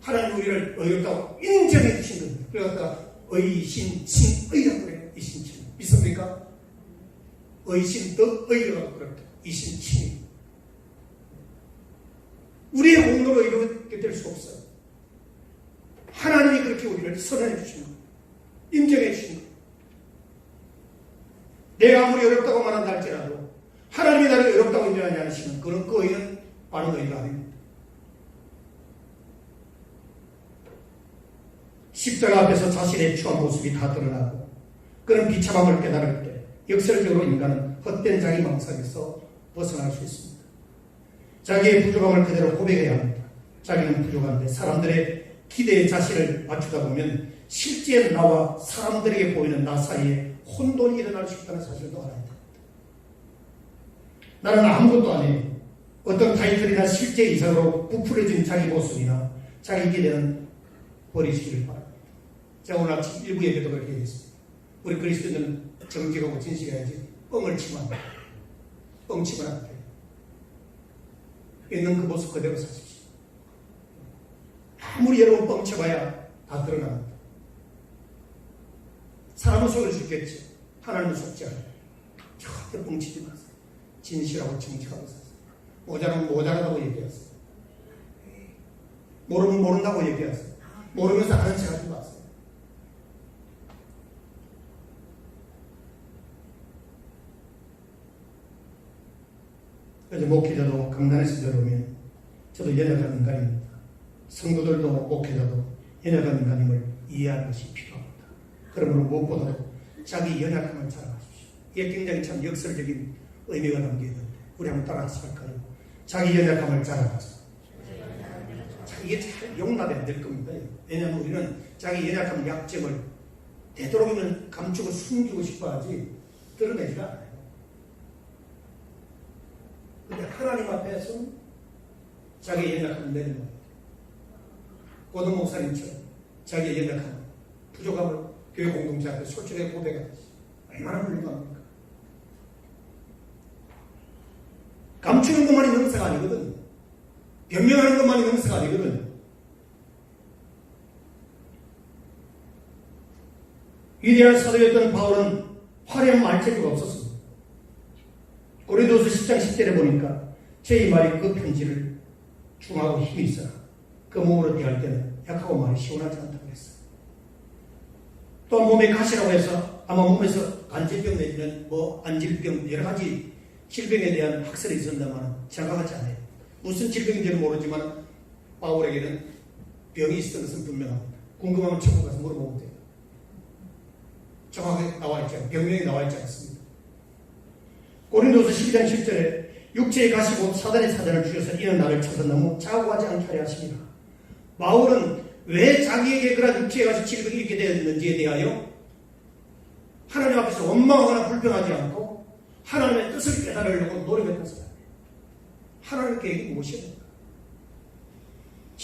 하나님 우리를 의롭다고 인정해 주신 겁니다. 그래서 의신칭의라고 그래요. 이신칭 믿습니까? 의신 더 의라고 그럽니다. 이신칭. 우리의 공로로 이렇게 될 수 없어요. 하나님이 그렇게 우리를 선언해 주신 거예요. 인정해 주신 거예요. 내가 아무리 어렵다고 말한다 할지라도 하나님이 나를 어렵다고 인정하지 않으시면 그런 그 의는 바른 의가 아닙니다. 십자가 앞에서 자신의 추한 모습이 다 드러나고 그런 비참함을 깨달을 때 역설적으로 인간은 헛된 자기 망상에서 벗어날 수 있습니다. 자기의 부족함을 그대로 고백해야 합니다. 자기는 부족한데 사람들의 기대에 자신을 맞추다 보면 실제 나와 사람들에게 보이는 나 사이에 혼돈이 일어날 수 있다는 사실도 알아야 됩니다. 나는 아무것도 아니에요. 어떤 타이틀이나 실제 이상으로 부풀어진 자기 모습이나 자기 기대는 버리시기를 바랍니다. 제가 오늘 아침 일부 예배도 그렇게 얘기했습니다. 우리 그리스도인은 정직하고 진실해야지 뻥을 치면 안 돼요. 뻥 치면 안 돼요. 있는 그 모습 그대로 사십시오. 아무리 여러분 뻥 쳐봐야 다 드러납니다. 사람은 속일 수 있겠지. 하나님은 속지 않아요. 절대 뻥치지 마세요. 진실하고 정직하고 사세요. 모자라면 모자라다고 얘기하세요. 모르면 모른다고 얘기하세요. 모르면서 아는 척 하지 마세요. 그래서 목회자도 강단에서 들어오면 저도 연약한 인간입니다. 성도들도 목회자도 연약한 인간임을 이해하는 것이 필요합니다. 그러므로 무엇보다도 자기 연약함을 자랑하십시오. 이게 굉장히 참 역설적인 의미가 담겨 있는데 우리 한번 따라서 할까요? 자기 연약함을 자랑하세요. 이게 잘 용납이 안 될 겁니다. 왜냐하면 우리는 자기 연약함, 약점을 되도록이면 감추고 숨기고 싶어하지 드러내지가 않아요. 그런데 하나님 앞에서는 자기 연약함을 내는 거예요. 고등 목사님처럼 자기 연약함, 부족함을 교회 공동체 앞에 솔직하게 고백하듯이 얼마나 훌륭합니까? 감추는 것만이 능사가 아니거든. 변명하는 것만이 능사가 아니거든. 위대한 사도였던 바울은 화려한 말재주가 없었습니다. 고린도서 10장 10절에 보니까 제 이 말이 그 편지를 중하고 힘이 있어라. 그 몸으로 대할 때는 약하고 말이 시원하지 않다고 했어요. 또 몸에 가시라고 해서 아마 몸에서 간질병 내지는 안질병 여러 가지 질병에 대한 학설이 있었다면 정확하지 않아요. 무슨 질병인지는 모르지만 바울에게는 병이 있었던 것은 분명합니다. 궁금하면 천국 가서 물어보면 돼요. 정확하게 나와 있지 않아요. 병명이 나와 있지 않습니다. 고린도서 12장 10절에 육체에 가시고 사단의 사자를 주셔서 이는 나를 쳐서 너무 자고하지 않게 하려 하십니다. 바울은 왜 자기에게 그런 육체에 가서 질병이 있게 되었는지에 대하여 하나님 앞에서 원망하거나 불평하지 않고 하나님의 뜻을 깨달으려고 노력했던 사람이에요. 하나님 계획이 무엇입니까?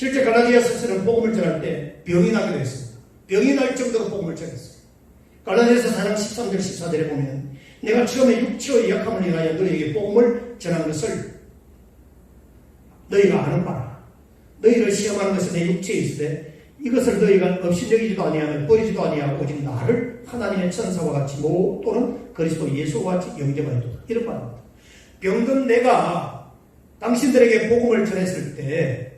실제 갈라디아서는 복음을 전할 때 병이 나기도 했습니다. 병이 날 정도로 복음을 전했어요. 갈라디아서 4장 13절 14절에 보면 내가 처음에 육체의 약함을 인하여 너희에게 복음을 전한 것을 너희가 아는 바라. 너희를 시험하는 것은 내 육체에 있으되 이것을 너희가 없이 여기지도 아니하며 버리지도 아니하고 오직 나를 하나님의 천사와 같이 또는 그리스도 예수와 같이 영접하였도다. 이런 말입니다. 병든 내가 당신들에게 복음을 전했을 때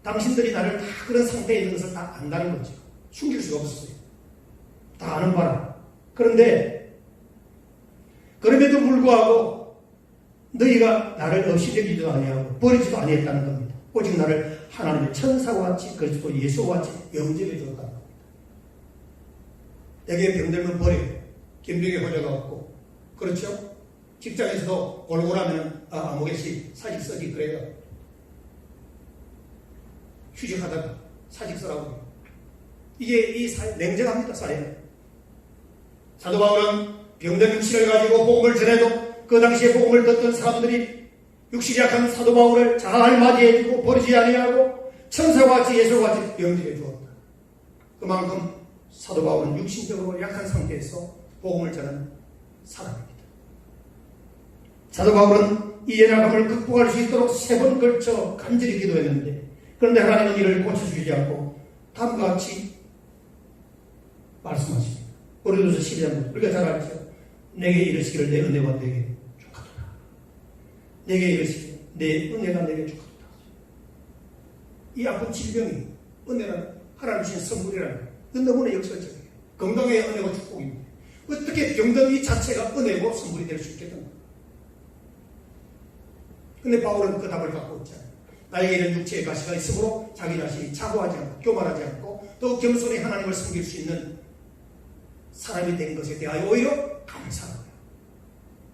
당신들이 나를 다 그런 상태에 있는 것을 다 안다는 거죠. 숨길 수가 없었어요. 다 아는 바라. 그런데 그럼에도 불구하고 너희가 나를 없이 여기지도 아니하고 버리지도 아니했다는 겁니다. 오직 나를 하나님의 천사와 같이 그리스도 예수와 같이 영접해 줬다는 겁니다. 내게 병들면 버려요. 김병에 호재가 없고. 그렇죠? 직장에서도 골골하면 아무개씩 사직 써지 그래요. 휴직하다가 사직 써라고. 이게 냉정합니다. 사회는. 사도 바울은 병든 육신을 가지고 복음을 전해도 그 당시에 복음을 듣던 사람들이 육신이 약한 사도 바울을 잘 맞이해주고 버리지 아니하고 천사와 같이 예수와 같이 영접해 주었다. 그만큼 사도 바울은 육신적으로 약한 상태에서 복음을 전하는 사람입니다. 사도 바울은 이 연약함을 극복할 수 있도록 3번 걸쳐 간절히 기도했는데 그런데 하나님은 이를 고쳐주지 않고 다음과 같이 말씀하십니다. 고린도서 12장 우리가 잘 알죠. 내게 이르시기를 내 은혜가 내게 족하도다. 내게 이르시기를 내 은혜가 내게 족하도다. 이 아픈 질병이 은혜라는 하나님 주신 선물이라는 그 너무나 역설적이에요. 건강의 은혜가 축복입니다. 어떻게 병든 이 자체가 은혜고 선물이 될 수 있겠는가? 근데 바울은 그 답을 갖고 있잖아요. 나에게 이런 육체의 가시가 있으므로 자기 자신이 자고하지 않고 교만하지 않고 또 겸손히 하나님을 섬길 수 있는 사람이 된 것에 대하여 오히려 감사하고요.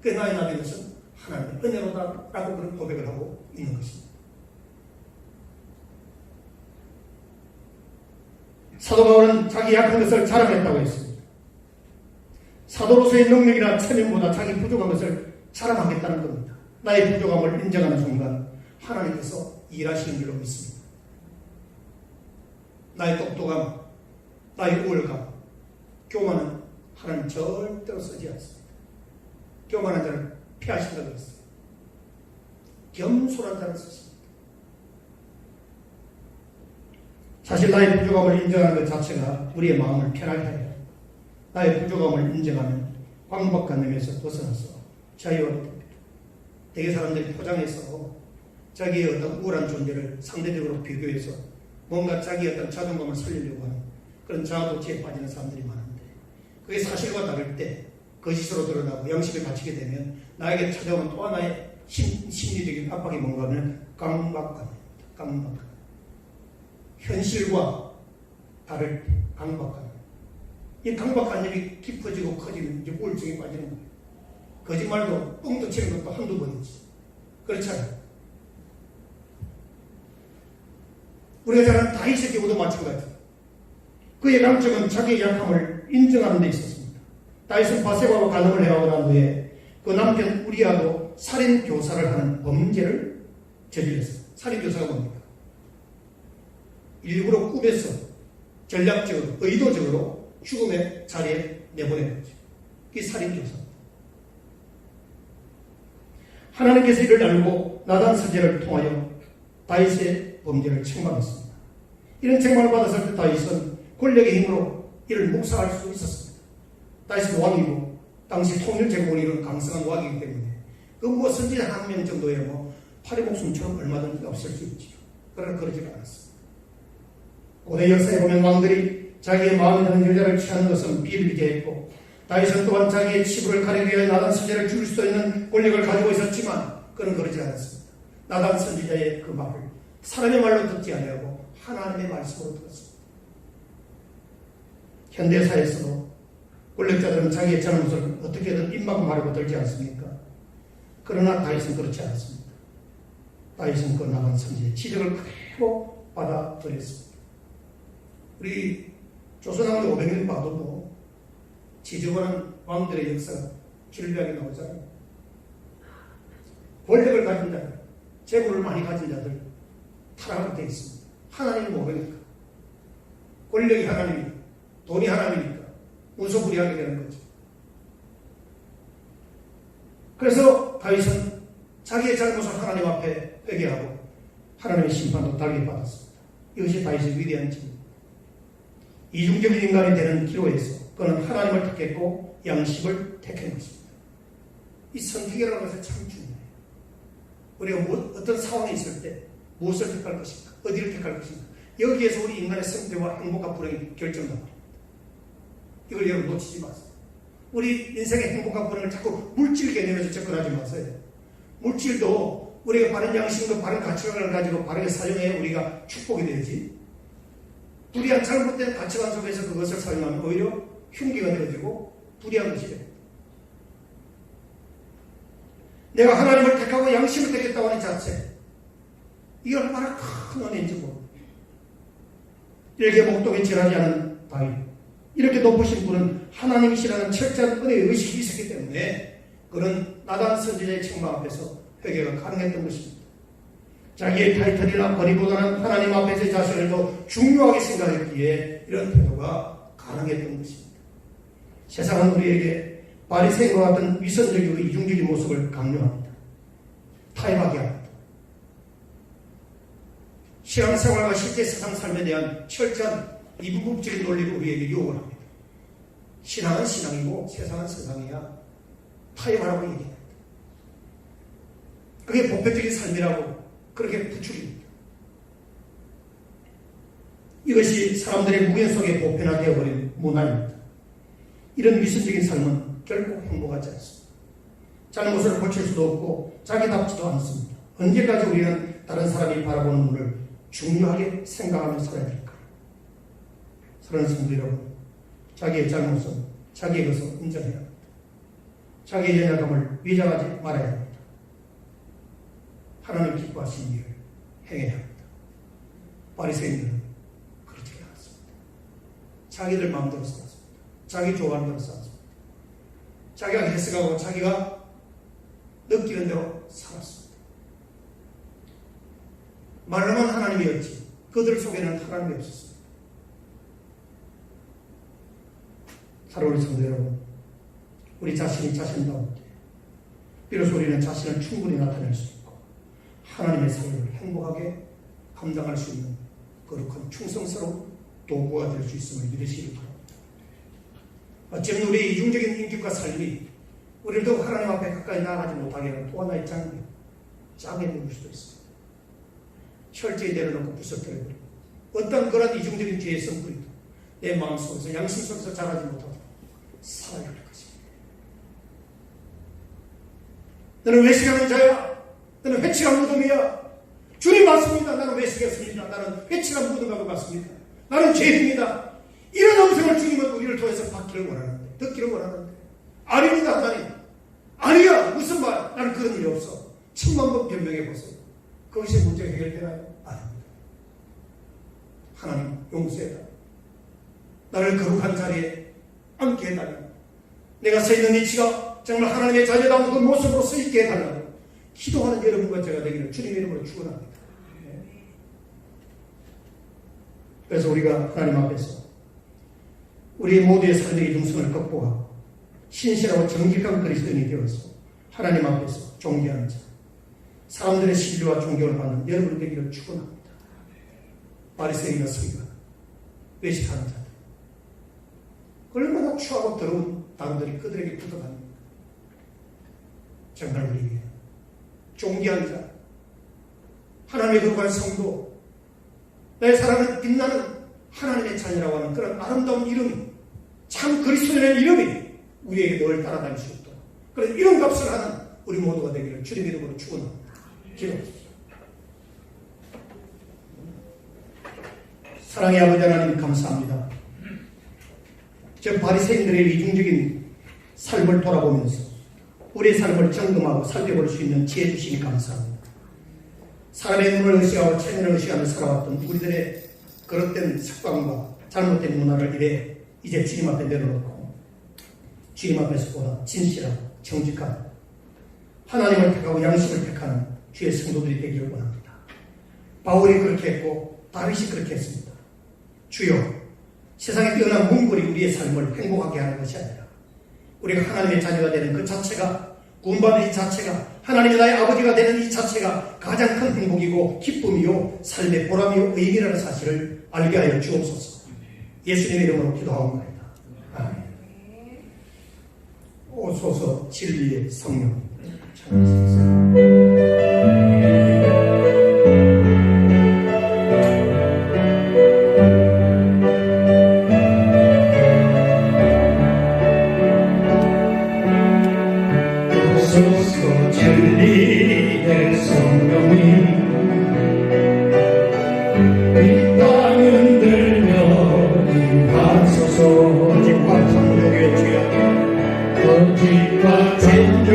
그 나의 남은 것은 하나님의 은혜로다라고 그런 고백을 하고 있는 것입니다. 사도 바울은 자기 약한 것을 자랑했다고 했습니다. 사도로서의 능력이나 체면보다 자기 부족한 것을 자랑하겠다는 겁니다. 나의 부족함을 인정하는 순간 하나님께서 일하시는 줄로 믿습니다. 나의 똑똑함, 나의 우월감, 교만은 하나님 절대로 쓰지 않습니다. 교만한 자를 피하신다고 했어요. 겸손한 자를 쓰십니다. 사실 나의 부족함을 인정하는 것 자체가 우리의 마음을 편하게 해요. 나의 부족함을 인정하면 광박관념에서 벗어나서 자유하게 됩니다. 대개 사람들이 포장해서 자기의 어떤 우월한 존재를 상대적으로 비교해서 뭔가 자기의 어떤 자존감을 살리려고 하는 그런 자아도취에 빠지는 사람들이 많은데 그게 사실과 다를 때 거짓으로 드러나고 양심에 갇히게 되면 나에게 찾아오는 또 하나의 심리적인 압박이 뭔가 하면 강박관입니다. 강박관. 현실과 다를 때 강박관. 이 강박관념이 깊어지고 커지면 이제 우울증에 빠지는 거예요. 거짓말도 뻥도 치는 것도 한두 번이지. 그렇잖아요. 우리가 잘 아는 다윗의 경우도 마찬가지예요. 그의 강점은 자기의 약함을 인정하는 데 있었습니다. 다윗은 바세바와 간음을 해하고 난 후에 그 남편 우리아도 살인교사를 하는 범죄를 저질렀습니다. 살인교사가 뭡니까? 일부러 꾸며서 전략적으로 의도적으로 죽음의 자리에 내보내는 거죠. 그게 살인교사입니다. 하나님께서 이를 알고 나단 선지자를 통하여 다윗의 범죄를 책망했습니다. 이런 책망을 받았을 때 다윗은 권력의 힘으로 이를 묵살할 수 있었습니다. 다윗은 왕이고 당시 통일 제공을 이룬 강성한 왕이기 때문에 그 선지자 한 명 정도의 파리 목숨처럼 얼마든지 없을 수 있죠. 그러나 그러지가 않았습니다. 고대 역사에 보면 왕들이 자기의 마음에 드는 여자를 취하는 것은 비일비재했고 다윗은 또한 자기의 치부를 가리기 위해 나단 선지자를 죽일 수 있는 권력을 가지고 있었지만 그는 그러지 않았습니다. 나단 선지자의 그 말을 사람의 말로 듣지 아니하고 하나님의 말씀으로 들었습니다. 현대사에서도 권력자들은 자기의 잘못을 어떻게든 입막 마르고 들지 않습니까? 그러나 다윗은 그렇지 않았습니다. 다윗은 그 나단 선지자의 지적을 그대로 받아들였습니다. 우리 조선왕조 500년 봐도 지저분한 왕들의 역사가 길비하게 나오잖아요. 권력을 가진 자들, 재물을 많이 가진 자들 타락하게 되어 있습니다. 하나님을 모르니까. 권력이 하나님이니까. 돈이 하나님이니까. 무소불위하게 되는 거죠. 그래서 다윗은 자기의 잘못을 하나님 앞에 회개하고 하나님의 심판도 달게 받았습니다. 이것이 다윗의 위대한 짓입니다. 이중적인 인간이 되는 기로에서 그는 하나님을 택했고 양심을 택한 것입니다. 이 선택이라는 것은 참 중요해요. 우리가 어떤 상황에 있을 때 무엇을 택할 것인가, 어디를 택할 것인가, 여기에서 우리 인간의 생태와 행복과 불행이 결정됩니다. 이걸 여러분 놓치지 마세요. 우리 인생의 행복과 불행을 자꾸 물질 개념에서 접근하지 마세요. 물질도 우리가 바른 양심과 바른 가치관을 가지고 바르게 사용해야 우리가 축복이 되지. 불의한 잘못된 가치관 속에서 그것을 사용하면 오히려 흉기가 되어지고 불의한 것이 됩니다. 내가 하나님을 택하고 양심을 택했다고 하는 자체, 이게 얼마나 큰 은혜인지 모릅니다. 일개 목독에 지나지 않은 다윗, 이렇게 높으신 분은 하나님이시라는 철저한 은혜의 의식이 있었기 때문에 그는 나단 선지자의 책망 앞에서 회개가 가능했던 것입니다. 자기의 타이틀이나 권위보다는 하나님 앞에서 자신을 더 중요하게 생각했기에 이런 태도가 가능했던 것입니다. 세상은 우리에게 바리새인과 같은 위선적이고 이중적인 모습을 강요합니다. 타협하게 합니다. 신앙생활과 실제 세상 삶에 대한 철저한 이분법적인 논리를 우리에게 유혹을 합니다. 신앙은 신앙이고 세상은 세상이야. 타협하라고 얘기합니다. 그게 보편적인 삶이라고 그렇게 부추깁니다. 이것이 사람들의 무게 속에 보편화되어 버린 문화입니다. 이런 위선적인 삶은 결코 행복하지 않습니다. 잘못을 고칠 수도 없고 자기답지도 않습니다. 언제까지 우리는 다른 사람이 바라보는 눈을 중요하게 생각하며 살아야 될까요? 사랑하는 성도 여러분, 자기의 잘못은 자기의 것을 인정해야 합니다. 자기의 연약함을 위장하지 말아야 합니다. 하나님 기뻐하시는 일을 행해야 합니다. 바리새인들은 그렇지 않았습니다. 자기들 마음대로 살았습니다. 자기 조감대로 살았습니다. 자기가 해석하고 자기가 느끼는 대로 살았습니다. 말로만 하나님이었지 그들 속에는 하나님이 없었습니다. 사랑하는 성도 여러분, 우리 자신이 자신다울 때 비로소 우리는 자신을 충분히 나타낼 수 있고 하나님의 삶을 행복하게 감당할 수 있는 거룩한 충성스러운 도구가 될 수 있음을 믿으시기 바랍니다. 어쩌면 우리의 이중적인 인격과 삶이 우리를 더 하나님 앞에 가까이 나아가지 못하게 하는 또 하나의 짱에 누를 수도 있습니다. 철저히 내려놓고 부서뜨려버리고 어떤 그런 이중적인 죄의 성분이도 내 마음속에서 양심 속에서 자라지 못하고 살아야 할 것입니다. 너는 외식하는 자야. 너는 회치한 무덤이야. 주님 맞습니다. 나는 외식했습니다. 나는 회치한 무덤하고 맞습니다. 나는 죄입니다. 이런 음성을 주님은 우리를 통해서 받기를 원하는데, 듣기를 원하는데, 아닙니다, 하나님. 아니야. 무슨 말? 나는 그런 일이 없어. 천만 번 변명해 보세요. 그것이 문제가 해결되나요? 아닙니다. 하나님 용서해라. 나를 거룩한 자리에 앉게 해달라. 내가 서 있는 위치가 정말 하나님의 자녀다운 그 모습으로 서 있게 해달라. 기도하는 여러분과 제가 되기를 주님의 이름으로 축원합니다. 그래서 우리가 하나님 앞에서 우리 모두의 삶의 이중성을 극복하고 신실하고 정직한 그리스도인이 되어서 하나님 앞에서 존귀하는 자, 사람들의 신뢰와 존경을 받는 여러분 되기를 축원합니다. 바리새인이나 서기관, 외식하는 자들, 얼마나 추하고 더러운 당들이 그들에게 붙어다닙니다. 정말 우리에게 존귀한 자, 하나님의 거룩한 성도, 내 사랑은 빛나는 하나님의 자녀라고 하는 그런 아름다운 이름이, 참 그리스도인의 이름이 우리에게 늘 따라다닐 수 있도록 그런 이런 값을 하는 우리 모두가 되기를 주님의 이름으로 축원합니다. 기도하십시오. 사랑의 아버지 하나님 감사합니다. 저 바리새인들의 이중적인 삶을 돌아보면서 우리의 삶을 점검하고 살펴볼 수 있는 지혜 주시니 감사합니다. 사람의 눈을 의식하고 체면을 의식하며 살아왔던 우리들의 그릇된 습관과 잘못된 문화를 이제 주님 앞에 내려놓고 주님 앞에서 보다 진실하고 정직한 하나님을 택하고 양심을 택하는 주의 성도들이 되기를 원합니다. 바울이 그렇게 했고 다윗이 그렇게 했습니다. 주여, 세상에 뛰어난 문물이 우리의 삶을 행복하게 하는 것이 아니라 우리가 하나님의 자녀가 되는 그 자체가, 구원받은 이 자체가, 하나님이 나의 아버지가 되는 이 자체가 가장 큰 행복이고 기쁨이요 삶의 보람이요 의미라는 사실을 알게 하여 주옵소서. 예수님의 이름으로 기도하옵나이다. 아멘. 오소서 진리의 성령. 오소서 진리의 성령님 이 땅 흔들며 임하소서. 거짓과 정욕의 죄악에 거짓과 정욕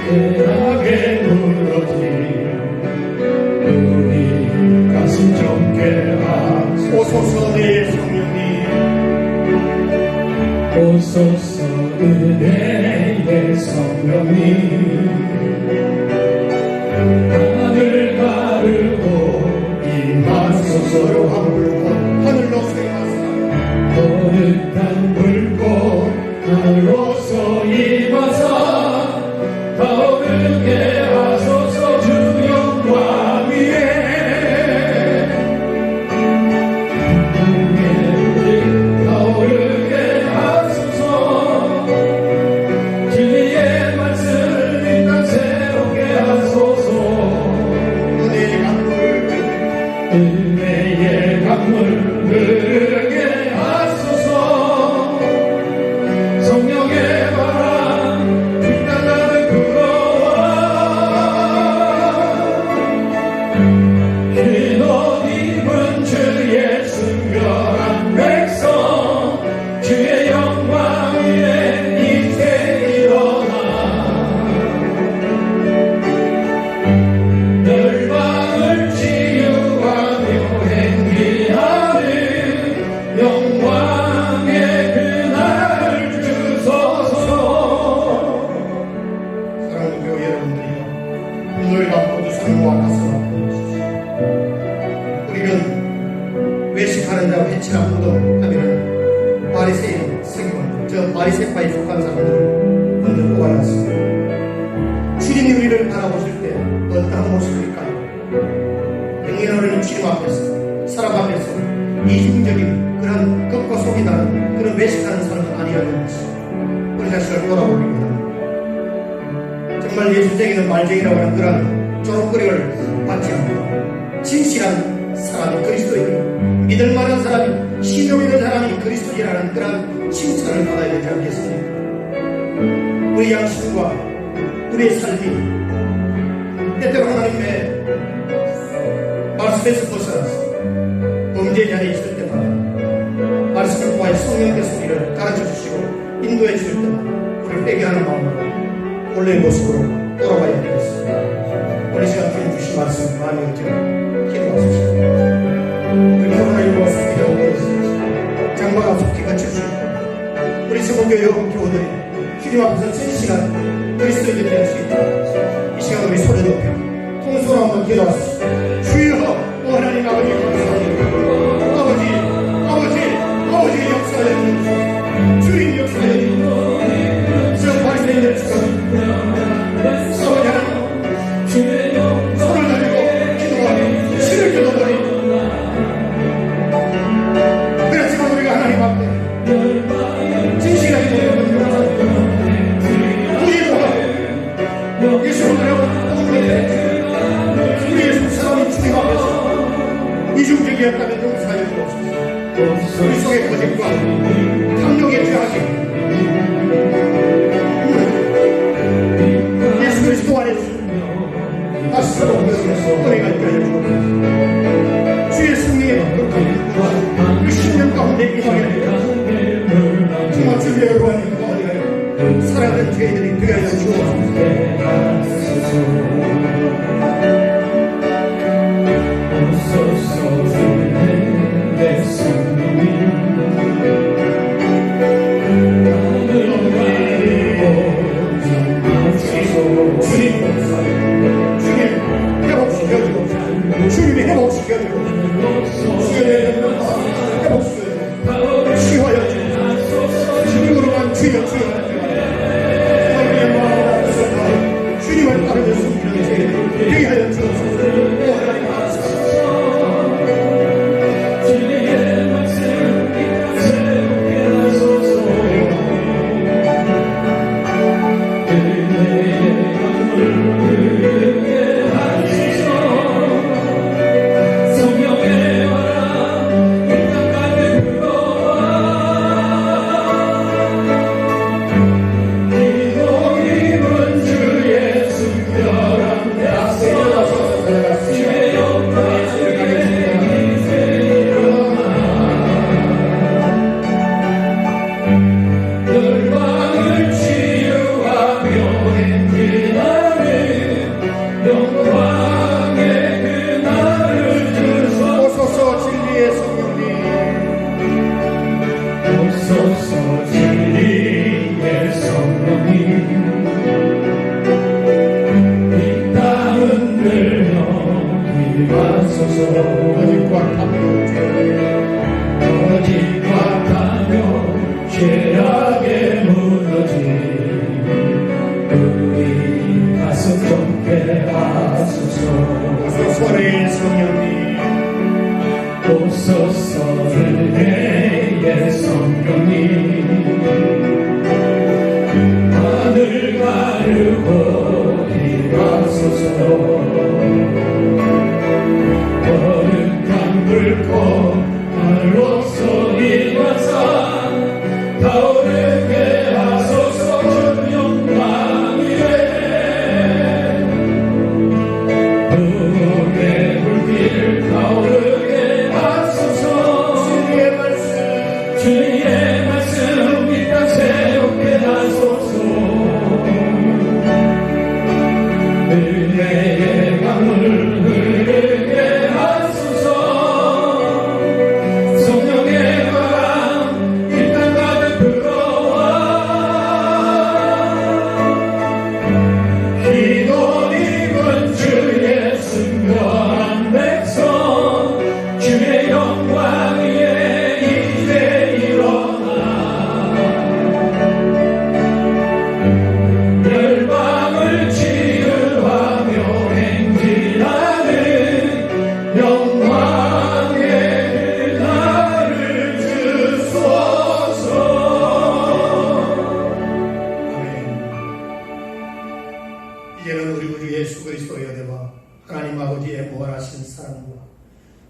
괴악에 무너진 우리 가슴 좁게 하소서. 오소서 내 성령님. 오소서 은혜의 성령님 하늘 가르고 임하소서. 하늘로 쇠하사 거룩한 불꽃 하늘로서 임하사 타오르게 하소서. 주 영광 위에 타오르게 하소서. 진리의 말씀 이 땅 새롭게 하소서. 은혜의 강물 은혜의 강물 흐르게 하소서. 성령의 바람 이 땅 가득 불어와 흰 옷 입은 주의 순결한 백성 주의 영광 위에 이제 일어나 열방을 치유하며 행기하는 영광의 그날을 주소서. 사랑하는 교회 여러분들이여, 눈을 감고 주 상모와 가슴 아프시오. 우리는 외식하는 자와 해치는 무덤 하면은 바리새인 세계관, 저 바리새파에 속한 사람들을 먼저 뽑아야 했습니다. 주님이 우리를 바라보실 때 어떠한 모습일까요? 영예로는 주님 앞에서, 사람 앞에서 이중적인 그런 겉과 속이 다른 그런 외식하는 사람은 아니라는 것이 우리 자신을 돌아보기 원합니다. 정말 예수쟁이는 말쟁이라고 하는 그런 조롱거리를 받지 않고 진실한 사람이 그리스도이고 믿을 만한 사람이, 신용 있는 사람이 그리스도이라는 그런 칭찬을 받아야 되지 않겠습니까? 우리 양심과 우리의 삶이 때때로 하나님의 말씀에서 벗어나서 범죄 자리에 있을 때마다 말씀을 통하여 성령께서 우리를 가르쳐 주시고 인도해 주실 때마다 우리를 빼게 하는 마음으로 원래의 모습으로 돌아가야 되겠습니다. 오늘 시간 주님 주신 말씀 많이 얻기를 기도하십시오. 우리 코로나19가 속히 오고 있습니다. 장마가 속히 거쳐주시고 우리 세번교회 교우들이 주님 앞에서 진실한 그리스도인들이 될 수 있도록 이 시간 우리 소리 높여 통소로 한번 기도하십시오. 주여, 오 하나님 아버지 감사합니다. 아버지의 역사에 주님 역사에 저 바리새인들 처럼 싸우지 않고 손을 들고 기도하고 신을 기도하니 그렇지만 우리가 하나님 앞에 진실하게 노력하는 우리가 예수님을 우리 예수 사람이 주님 앞에서 이중적이었다면 용서하여 주옵소서. 우리 속의 거짓과 탐욕의 죄악이 예수 그리스도 안에서 다시 새로운면서 은혜가 있게 하여 주옵소서. 주의 승리의 거룩한 우리 신령 가운데 임하게 하여 정말 주의 여러분이 가운데 살아가는 죄인들이 되게 하여 주옵소서. 오소서 은혜의 성령님 거듭하소서 거룩한 불꽃 하늘로서 일어나사 타오르게 하소서 주 영광 위에 부흥의 불길 타오르게 하소서 주의 말씀 이 땅 새롭게 하소서 은혜의 강물 흐르게 하소서 성령의 바람 이 땅 가득 불어와 기도 입은 주의 순결한 백성 주의 영광 위에 이제 일어나 열방을 치유하며 행진하는 영광의 그날을 주소서. 아멘. 이제는 우리 구 예수 그리스도의 은혜와 하나님 아버지의 무한하신 사랑과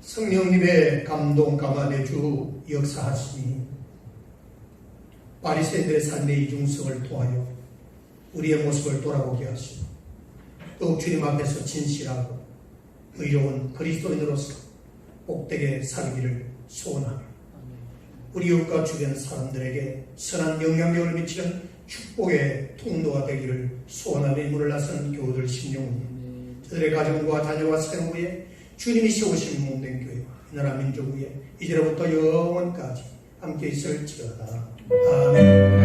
성령님의 감동 감화의 주 역사하시니 바리새인들의 삶의 이중성을 통하여 우리의 모습을 돌아보게 하시고 또 주님 앞에서 진실하고 의로운 그리스도인으로서 복되게 살기를 소원하며 우리 이웃과 주변 사람들에게 선한 영향력을 미치는 축복의 통로가 되기를 소원하며 문을 나선 교우들 심령이 저들의 가정과 자녀와 생후에 주님이 세우신 몸된 교회와 이 나라 민족 위에 이제로부터 영원까지 함께 있을지어다. 아멘.